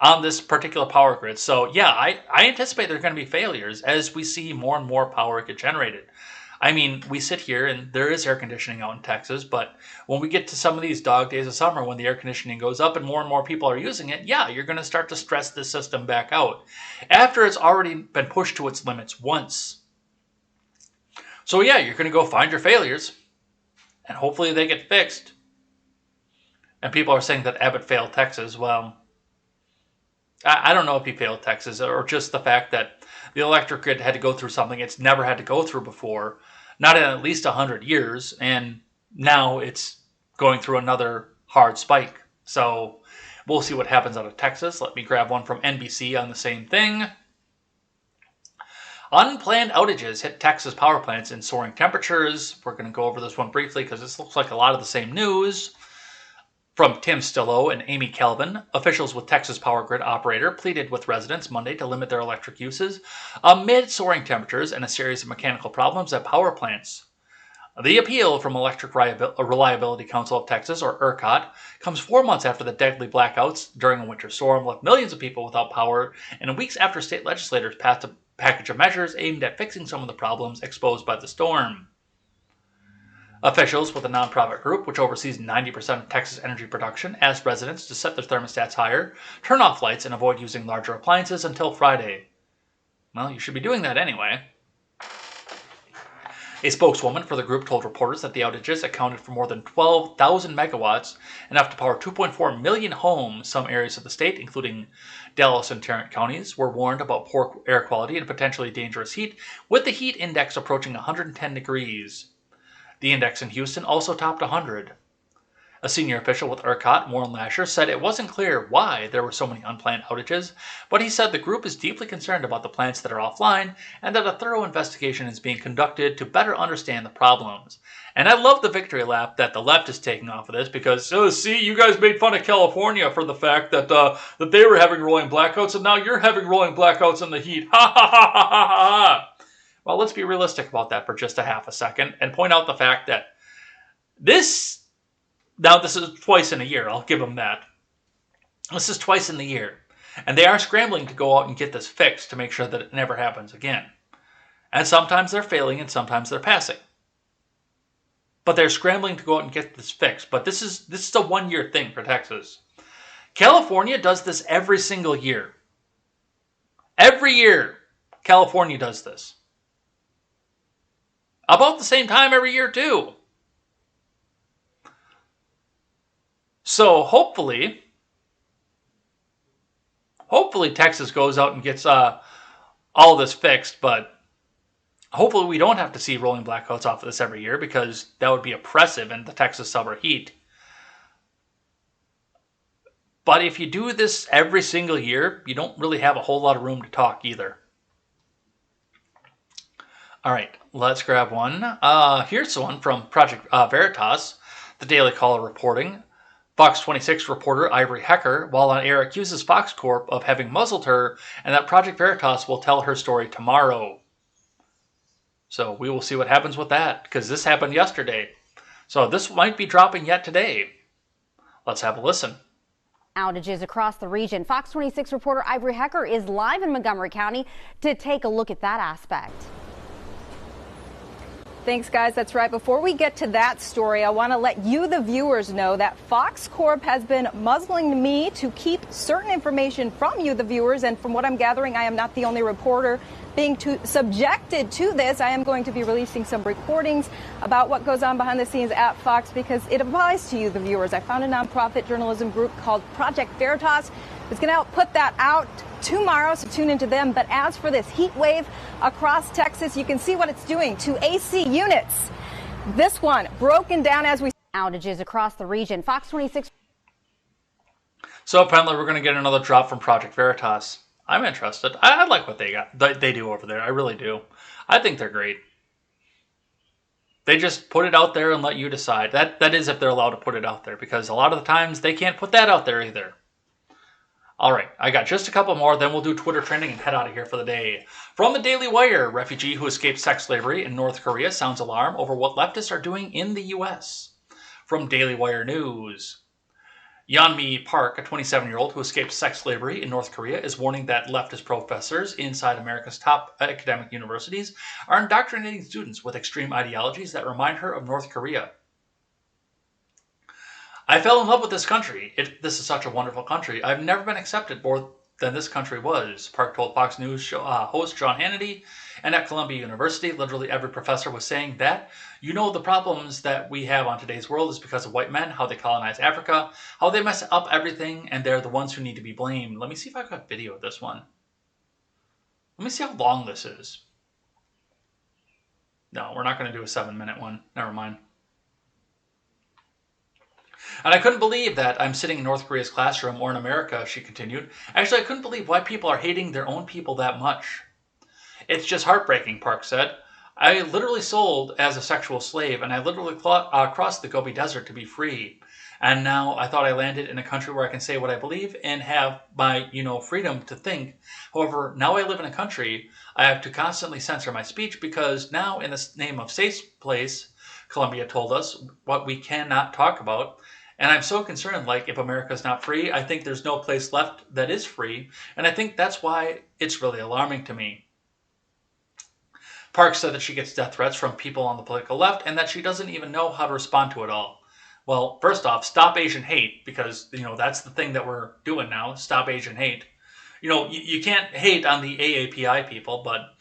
on this particular power grid. So yeah, I anticipate there are going to be failures as we see more and more power get generated. I mean, we sit here and there is air conditioning out in Texas, but when we get to some of these dog days of summer when the air conditioning goes up and more people are using it, yeah, you're going to start to stress this system back out after it's already been pushed to its limits once. So yeah, you're going to go find your failures and hopefully they get fixed. And people are saying that Abbott failed Texas. Well, I don't know if he failed Texas or just the fact that the electric grid had to go through something it's never had to go through before, not in at least 100 years, and now it's going through another hard spike. So we'll see what happens out of Texas. Let me grab one from NBC on the same thing. Unplanned outages hit Texas power plants in soaring temperatures. We're going to go over this one briefly because this looks like a lot of the same news. From Tim Stillo and Amy Kelvin, officials with Texas Power Grid operator pleaded with residents Monday to limit their electric uses amid soaring temperatures and a series of mechanical problems at power plants. The appeal from Electric Reliability Council of Texas, or ERCOT, comes 4 months after the deadly blackouts during a winter storm left millions of people without power, and weeks after state legislators passed a package of measures aimed at fixing some of the problems exposed by the storm. Officials with a nonprofit group, which oversees 90% of Texas energy production, asked residents to set their thermostats higher, turn off lights, and avoid using larger appliances until Friday. Well, you should be doing that anyway. A spokeswoman for the group told reporters that the outages accounted for more than 12,000 megawatts, enough to power 2.4 million homes. Some areas of the state, including Dallas and Tarrant counties, were warned about poor air quality and potentially dangerous heat, with the heat index approaching 110 degrees. The index in Houston also topped 100. A senior official with ERCOT, Warren Lasher, said it wasn't clear why there were so many unplanned outages, but he said the group is deeply concerned about the plants that are offline and that a thorough investigation is being conducted to better understand the problems. And I love the victory lap that the left is taking off of this because, oh, see, you guys made fun of California for the fact that that they were having rolling blackouts and now you're having rolling blackouts in the heat. Ha ha ha ha ha ha! Well, let's be realistic about that for just a half a second and point out the fact that this is twice in a year, I'll give them that. This is twice in the year. And they are scrambling to go out and get this fixed to make sure that it never happens again. And sometimes they're failing and sometimes they're passing. But they're scrambling to go out and get this fixed. But this is a 1 year thing for Texas. California does this every single year. Every year, California does this. About the same time every year, too. So hopefully Texas goes out and gets all this fixed, but hopefully we don't have to see rolling blackouts off of this every year because that would be oppressive in the Texas summer heat. But if you do this every single year, you don't really have a whole lot of room to talk either. All right, let's grab one. Here's one from Project Veritas, the Daily Caller reporting. Fox 26 reporter Ivory Hecker, while on air, accuses Fox Corp of having muzzled her and that Project Veritas will tell her story tomorrow. So we will see what happens with that, because this happened yesterday. So this might be dropping yet today. Let's have a listen. Outages across the region. Fox 26 reporter Ivory Hecker is live in Montgomery County to take a look at that aspect. Thanks, guys. That's right. Before we get to that story, I want to let you, the viewers, know that Fox Corp has been muzzling me to keep certain information from you, the viewers. And from what I'm gathering, I am not the only reporter being subjected to this. I am going to be releasing some recordings about what goes on behind the scenes at Fox because it applies to you, the viewers. I found a nonprofit journalism group called Project Veritas. It's going to help put that out tomorrow, so tune into them. But as for this heat wave across Texas, you can see what it's doing to AC units. This one broken down as we outages across the region. Fox 26. So apparently we're going to get another drop from Project Veritas. I'm interested. I like what they do over there. I really do. I think they're great. They just put it out there and let you decide. That is if they're allowed to put it out there, because a lot of the times they can't put that out there either. All right, I got just a couple more, then we'll do Twitter trending and head out of here for the day. From the Daily Wire, refugee who escaped sex slavery in North Korea sounds alarm over what leftists are doing in the U.S. From Daily Wire News, Yeonmi Park, a 27-year-old who escaped sex slavery in North Korea, is warning that leftist professors inside America's top academic universities are indoctrinating students with extreme ideologies that remind her of North Korea. I fell in love with this country. This is such a wonderful country. I've never been accepted more than this country was, Park told Fox News host Sean Hannity. And at Columbia University, literally every professor was saying that, the problems that we have on today's world is because of white men, how they colonize Africa, how they mess up everything, and they're the ones who need to be blamed. Let me see if I've got video of this one. Let me see how long this is. No, we're not going to do a 7-minute one. Never mind. And I couldn't believe that I'm sitting in North Korea's classroom or in America, she continued. Actually, I couldn't believe why people are hating their own people that much. It's just heartbreaking, Park said. I literally sold as a sexual slave, and I literally crossed the Gobi Desert to be free. And now I thought I landed in a country where I can say what I believe and have my, freedom to think. However, now I live in a country I have to constantly censor my speech because now in the name of safe place, Columbia told us, what we cannot talk about. And I'm so concerned, if America's not free, I think there's no place left that is free. And I think that's why it's really alarming to me. Park said that she gets death threats from people on the political left and that she doesn't even know how to respond to it all. Well, first off, stop Asian hate, because, that's the thing that we're doing now. Stop Asian hate. You can't hate on the AAPI people, but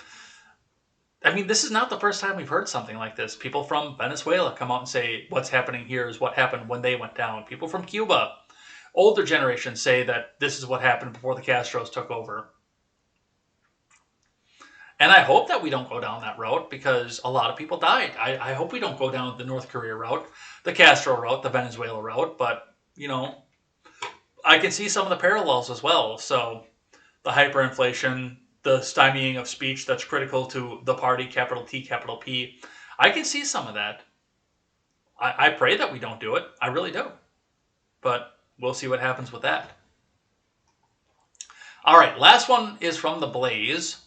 this is not the first time we've heard something like this. People from Venezuela come out and say what's happening here is what happened when they went down. People from Cuba, older generations, say that this is what happened before the Castros took over. And I hope that we don't go down that route because a lot of people died. I hope we don't go down the North Korea route, the Castro route, the Venezuela route. But, I can see some of the parallels as well. So the hyperinflation, the stymieing of speech that's critical to the party, capital T, capital P. I can see some of that. I pray that we don't do it. I really do. But we'll see what happens with that. All right, last one is from The Blaze.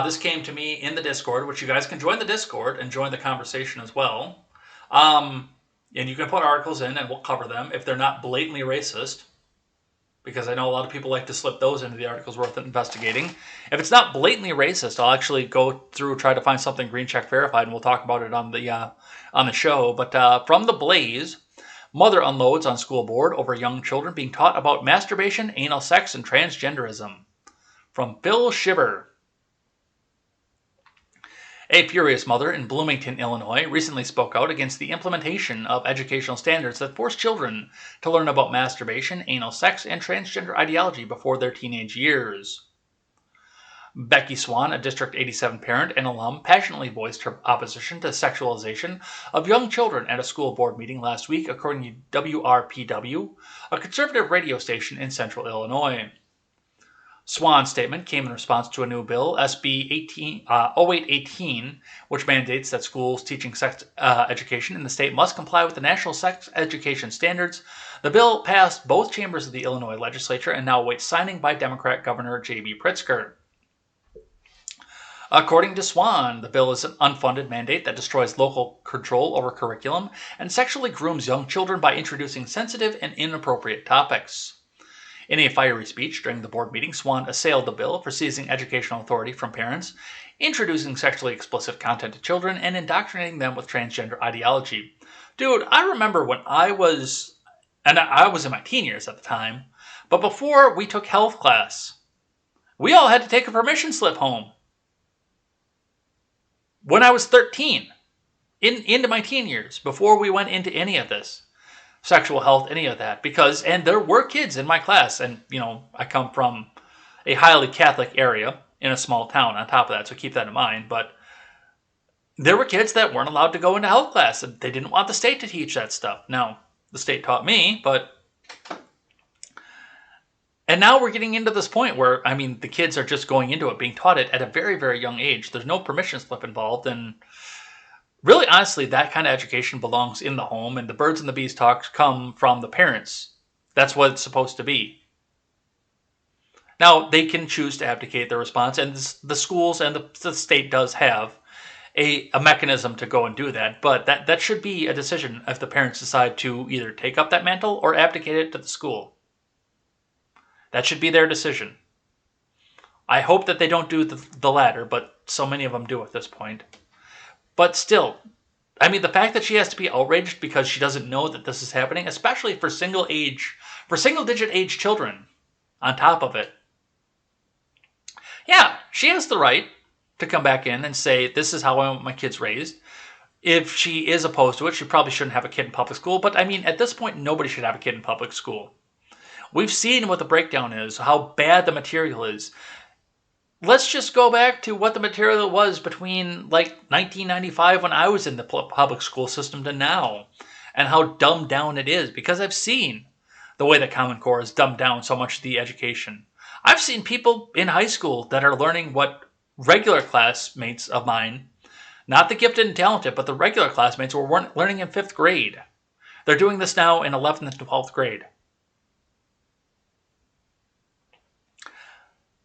This came to me in the Discord, which you guys can join the Discord and join the conversation as well. And you can put articles in and we'll cover them if they're not blatantly racist. Because I know a lot of people like to slip those into the articles worth investigating. If it's not blatantly racist, I'll actually go through, try to find something green check verified, and we'll talk about it on the show. But from The Blaze, mother unloads on school board over young children being taught about masturbation, anal sex, and transgenderism. From Phil Shiver. A furious mother in Bloomington, Illinois, recently spoke out against the implementation of educational standards that force children to learn about masturbation, anal sex, and transgender ideology before their teenage years. Becky Swan, a District 87 parent and alum, passionately voiced her opposition to sexualization of young children at a school board meeting last week, according to WRPW, a conservative radio station in central Illinois. Swan's statement came in response to a new bill, SB 0818, which mandates that schools teaching sex education in the state must comply with the national sex education standards. The bill passed both chambers of the Illinois legislature and now awaits signing by Democrat Governor J.B. Pritzker. According to Swan, the bill is an unfunded mandate that destroys local control over curriculum and sexually grooms young children by introducing sensitive and inappropriate topics. In a fiery speech during the board meeting, Swan assailed the bill for seizing educational authority from parents, introducing sexually explicit content to children, and indoctrinating them with transgender ideology. Dude, I remember when I was in my teen years at the time, but before we took health class, we all had to take a permission slip home. When I was 13, into my teen years, before we went into any of this. Sexual health, any of that, and there were kids in my class, and I come from a highly Catholic area in a small town on top of that, so keep that in mind, but there were kids that weren't allowed to go into health class, and they didn't want the state to teach that stuff. Now, the state taught me, and now we're getting into this point where, the kids are just going into it, being taught it at a very, very young age. There's no permission slip involved, and really, honestly, that kind of education belongs in the home, and the birds and the bees talks come from the parents. That's what it's supposed to be. Now, they can choose to abdicate their response, and the schools and the state does have a mechanism to go and do that, but that should be a decision if the parents decide to either take up that mantle or abdicate it to the school. That should be their decision. I hope that they don't do the latter, but so many of them do at this point. But still, I mean, the fact that she has to be outraged because she doesn't know that this is happening, especially for single-digit age children, on top of it. Yeah, she has the right to come back in and say, this is how I want my kids raised. If she is opposed to it, she probably shouldn't have a kid in public school. But I mean, at this point, nobody should have a kid in public school. We've seen what the breakdown is, how bad the material is. Let's just go back to what the material was between like 1995 when I was in the public school system to now, and how dumbed down it is, because I've seen the way the Common Core has dumbed down so much of the education. I've seen people in high school that are learning what regular classmates of mine, not the gifted and talented, but the regular classmates were learning in 5th grade. They're doing this now in 11th and 12th grade.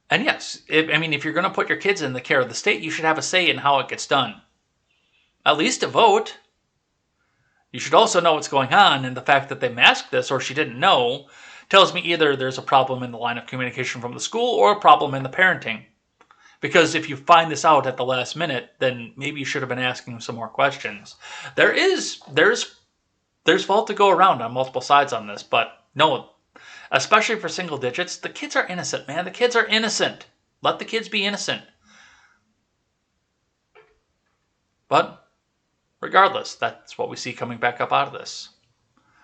And yes, if you're going to put your kids in the care of the state, you should have a say in how it gets done. At least a vote. You should also know what's going on, and the fact that they masked this or she didn't know tells me either there's a problem in the line of communication from the school or a problem in the parenting. Because if you find this out at the last minute, then maybe you should have been asking some more questions. There's fault to go around on multiple sides on this, but no, especially for single digits, the kids are innocent, man. The kids are innocent. Let the kids be innocent. But regardless, that's what we see coming back up out of this.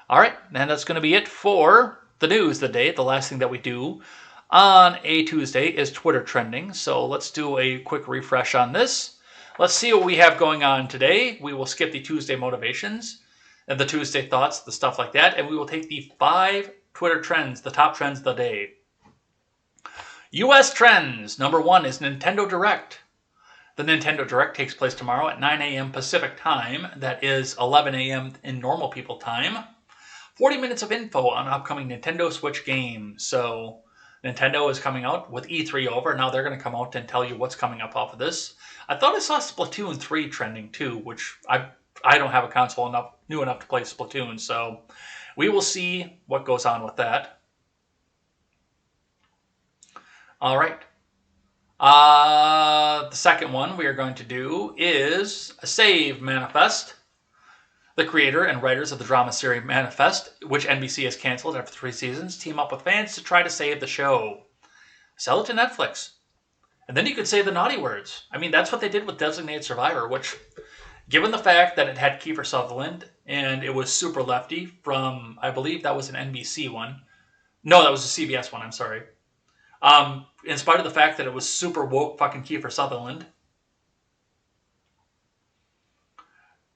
All right, and that's going to be it for the news of the day. The last thing that we do on a Tuesday is Twitter trending. So let's do a quick refresh on this. Let's see what we have going on today. We will skip the Tuesday motivations and the Tuesday thoughts, the stuff like that, and we will take the 5 Twitter trends, the top trends of the day. U.S. trends. Number 1 is Nintendo Direct. The Nintendo Direct takes place tomorrow at 9 a.m. Pacific time. That is 11 a.m. in normal people time. 40 minutes of info on upcoming Nintendo Switch games. So Nintendo is coming out with E3 over. Now they're going to come out and tell you what's coming up off of this. I thought I saw Splatoon 3 trending too, which I don't have a console new enough to play Splatoon, so we will see what goes on with that. All right. The second one we are going to do is Save Manifest. The creator and writers of the drama series Manifest, which NBC has canceled after 3 seasons, team up with fans to try to save the show. Sell it to Netflix. And then you could say the naughty words. I mean, that's what they did with Designated Survivor, which, given the fact that it had Kiefer Sutherland and it was super lefty from, I believe that was an NBC one. No, that was a CBS one, I'm sorry. In spite of the fact that it was super woke fucking Kiefer Sutherland,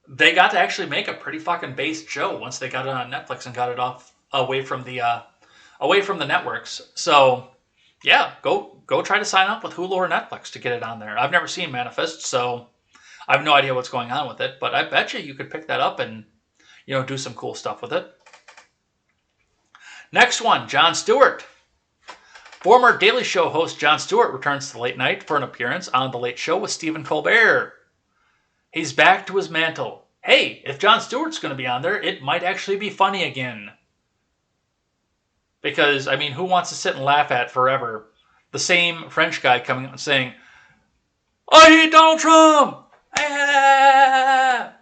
they got to actually make a pretty fucking based show once they got it on Netflix and got it away from the networks. So yeah, go try to sign up with Hulu or Netflix to get it on there. I've never seen Manifest, so I have no idea what's going on with it, but I bet you could pick that up and do some cool stuff with it. Next one, Jon Stewart. Former Daily Show host Jon Stewart returns to Late Night for an appearance on The Late Show with Stephen Colbert. He's back to his mantle. Hey, if Jon Stewart's going to be on there, it might actually be funny again. Because, I mean, who wants to sit and laugh at forever the same French guy coming out and saying, I hate Donald Trump! Ah!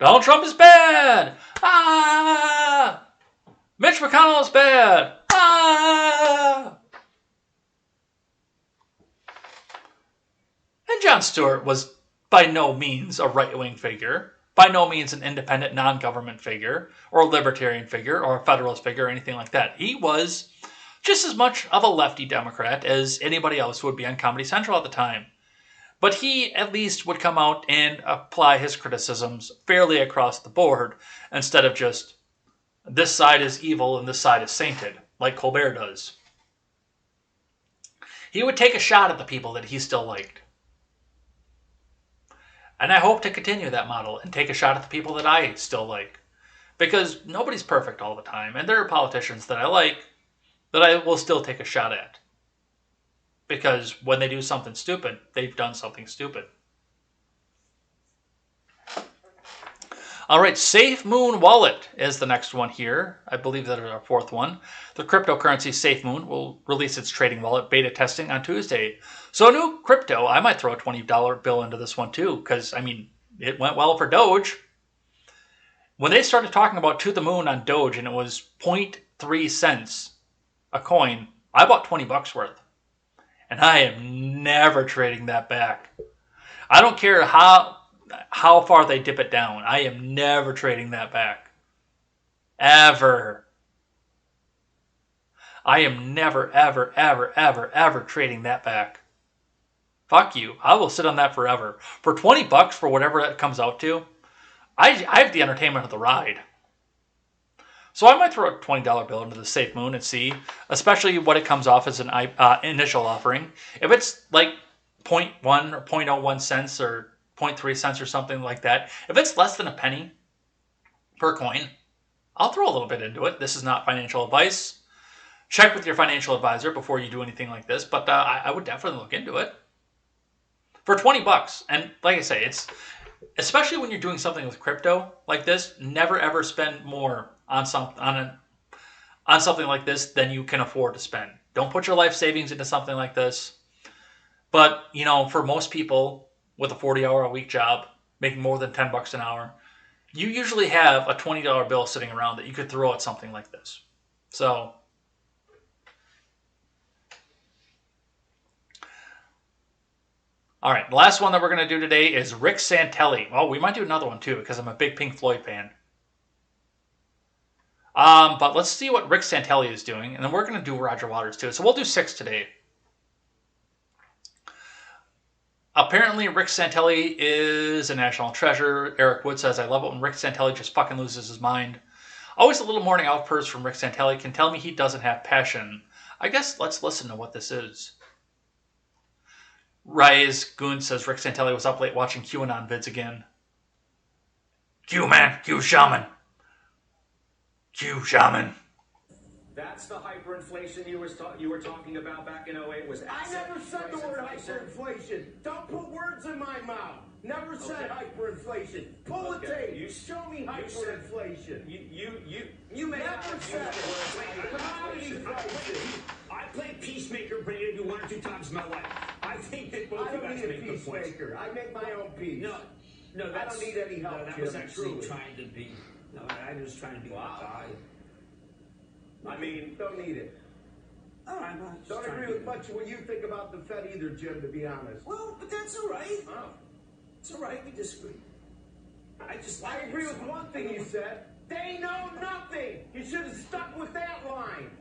Donald Trump is bad! Ah! Mitch McConnell is bad! Ah! And Jon Stewart was by no means a right-wing figure, by no means an independent non-government figure, or a libertarian figure, or a federalist figure, or anything like that. He was just as much of a lefty Democrat as anybody else who would be on Comedy Central at the time. But he at least would come out and apply his criticisms fairly across the board, instead of just, this side is evil and this side is sainted, like Colbert does. He would take a shot at the people that he still liked. And I hope to continue that model and take a shot at the people that I still like. Because nobody's perfect all the time. And there are politicians that I like that I will still take a shot at. because when they do something stupid, they've done something stupid. All right, SafeMoon Wallet is the next one here. I believe that is our fourth one. The cryptocurrency SafeMoon will release its trading wallet beta testing on Tuesday. So new crypto, I might throw a $20 bill into this one too, because, I mean, it went well for Doge. When they started talking about to the moon on Doge and it was 0.3 cents a coin, I bought 20 bucks worth. And I am never trading that back. I don't care how far they dip it down. I am never trading that back. Ever. I am never, ever, ever, ever, ever trading that back. Fuck you. I will sit on that forever. For 20 bucks for whatever that comes out to, I have the entertainment of the ride. So I might throw a $20 bill into the SafeMoon and see, especially what it comes off as an initial offering. If it's like 0.1 or 0.01 cents or 0.3 cents or something like that, if it's less than a penny per coin, I'll throw a little bit into it. This is not financial advice. Check with your financial advisor before you do anything like this, but I would definitely look into it. For 20 bucks, and like I say, it's especially when you're doing something with crypto like this, never ever spend more on something like this than you can afford to spend. Don't put your life savings into something like this. But, you know, for most people with a 40-hour-a-week job, making more than 10 bucks an hour, you usually have a $20 bill sitting around that you could throw at something like this. So, all right, the last one that we're going to do today is Rick Santelli. Well, we might do another one too because I'm a big Pink Floyd fan. But let's see what Rick Santelli is doing, and then we're going to do Roger Waters too. So we'll do 6 today. Apparently, Rick Santelli is a national treasure. Eric Wood says, I love it when Rick Santelli just fucking loses his mind. Always a little morning outburst from Rick Santelli can tell me he doesn't have passion. I guess let's listen to what this is. Rise Goon says Rick Santelli was up late watching QAnon vids again. Q man, Q shaman. Q shaman. That's the hyperinflation you were talking about back in 08. Was I never said the word hyperinflation. Don't put words in my mouth. Never said hyperinflation. Pull the tape. Show me hyperinflation. You may never said it. I played peacemaker maybe 1 or 2 times in my life. I think that both of you guys make good points. I make my own peace. No, I don't need any help. No, that was actually trying to be. No, I was trying to be that guy. I mean, don't need it. All right, don't agree with much of what you think about the Fed either, Jim, to be honest. Well, but that's all right. Oh. It's all right, we disagree. I agree with one thing you said. They know nothing. You should have stuck with that line.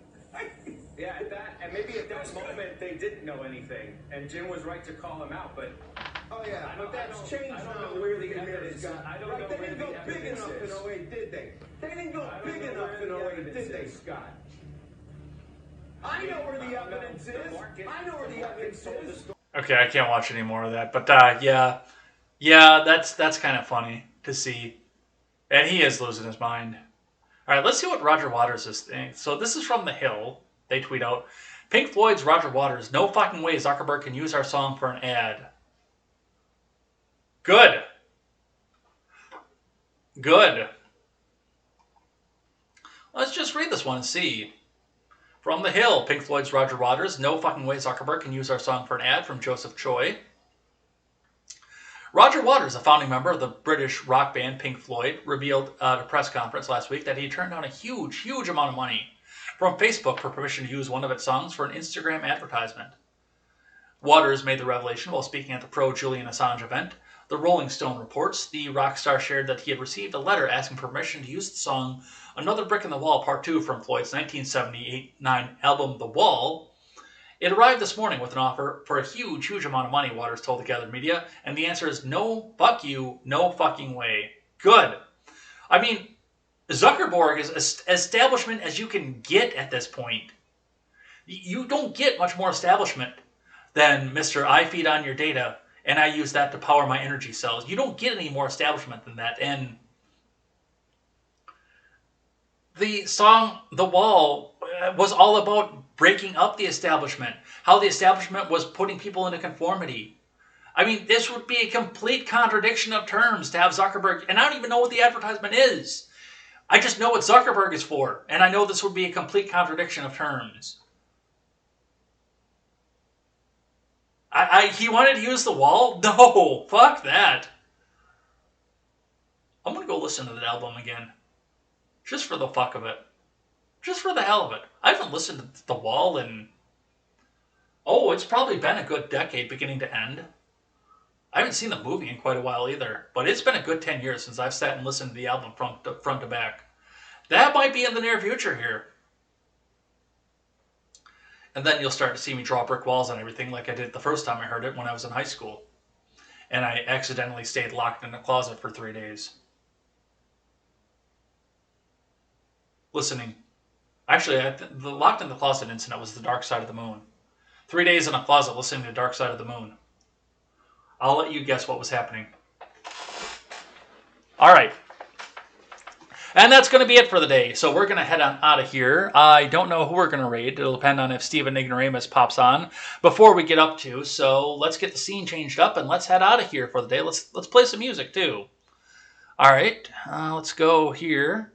Yeah, and maybe at that moment they didn't know anything, and Jim was right to call him out, but... Oh yeah, but that's changed now where the evidence got. Right, they didn't go big enough in 08, did they? They didn't go big enough in 08, did they, Scott? I know where the evidence is. I know where the evidence is. Okay, I can't watch any more of that, but yeah, that's kind of funny to see, and he is losing his mind. All right, let's see what Roger Waters is thinking. So this is from The Hill. They tweet out, Pink Floyd's Roger Waters, no fucking way Zuckerberg can use our song for an ad. Good. Let's just read this one and see. From The Hill, Pink Floyd's Roger Waters, no fucking way Zuckerberg can use our song for an ad, from Joseph Choi. Roger Waters, a founding member of the British rock band Pink Floyd, revealed at a press conference last week that he turned down a huge amount of money from Facebook for permission to use one of its songs for an Instagram advertisement. Waters made the revelation while speaking at the pro-Julian Assange event. The Rolling Stone reports the rock star shared that he had received a letter asking permission to use the song Another Brick in the Wall Part 2 from Floyd's 1978-9 album The Wall. It arrived this morning with an offer for a huge amount of money, Waters told the gathered media, and the answer is no, fuck you, no fucking way. Good. I mean, Zuckerberg is as establishment as you can get at this point. You don't get much more establishment than Mr. I feed on your data and I use that to power my energy cells. You don't get any more establishment than that. And the song The Wall was all about breaking up the establishment, how the establishment was putting people into conformity. I mean, this would be a complete contradiction of terms to have Zuckerberg, and I don't even know what the advertisement is. I just know what Zuckerberg is for, and I know this would be a complete contradiction of terms. He wanted to use the wall? No, fuck that. I'm going to go listen to that album again. Just for the fuck of it. Just for the hell of it. I haven't listened to The Wall in... Oh, it's probably been a good decade beginning to end. I haven't seen the movie in quite a while either. But it's been a good 10 years since I've sat and listened to the album front to back. That might be in the near future here. And then you'll start to see me draw brick walls and everything like I did the first time I heard it when I was in high school. And I accidentally stayed locked in a closet for 3 days. Listening. Actually, the locked in the closet incident was the Dark Side of the Moon. 3 days in a closet listening to Dark Side of the Moon. I'll let you guess what was happening. All right. And that's going to be it for the day. So we're going to head on out of here. I don't know who we're going to raid. It'll depend on if Steven Ignoramus pops on before we get up to. So let's get the scene changed up and let's head out of here for the day. Let's play some music too. All right. Let's go here.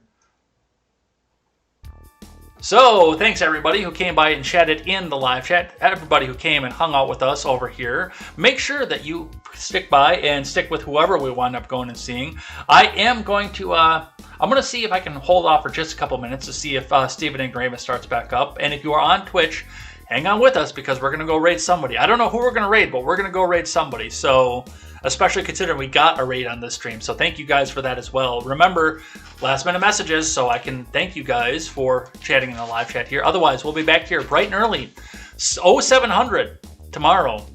So, thanks everybody who came by and chatted in the live chat. Everybody who came and hung out with us over here. Make sure that you stick by and stick with whoever we wind up going and seeing. I am going to, I'm going to see if I can hold off for just a couple minutes to see if Steven Ignoramus starts back up. And if you are on Twitch, hang on with us because we're going to go raid somebody. I don't know who we're going to raid, but we're going to go raid somebody. So, especially considering we got a raid on this stream. So thank you guys for that as well. Remember, last minute messages, so I can thank you guys for chatting in the live chat here. Otherwise, we'll be back here bright and early. 0700 tomorrow.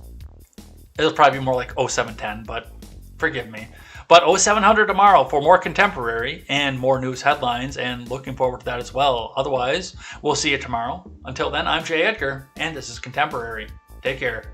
It'll probably be more like 0710, but forgive me. But 0700 tomorrow for more contemporary and more news headlines, and looking forward to that as well. Otherwise, we'll see you tomorrow. Until then, I'm Jay Edgar, and this is Contemporary. Take care.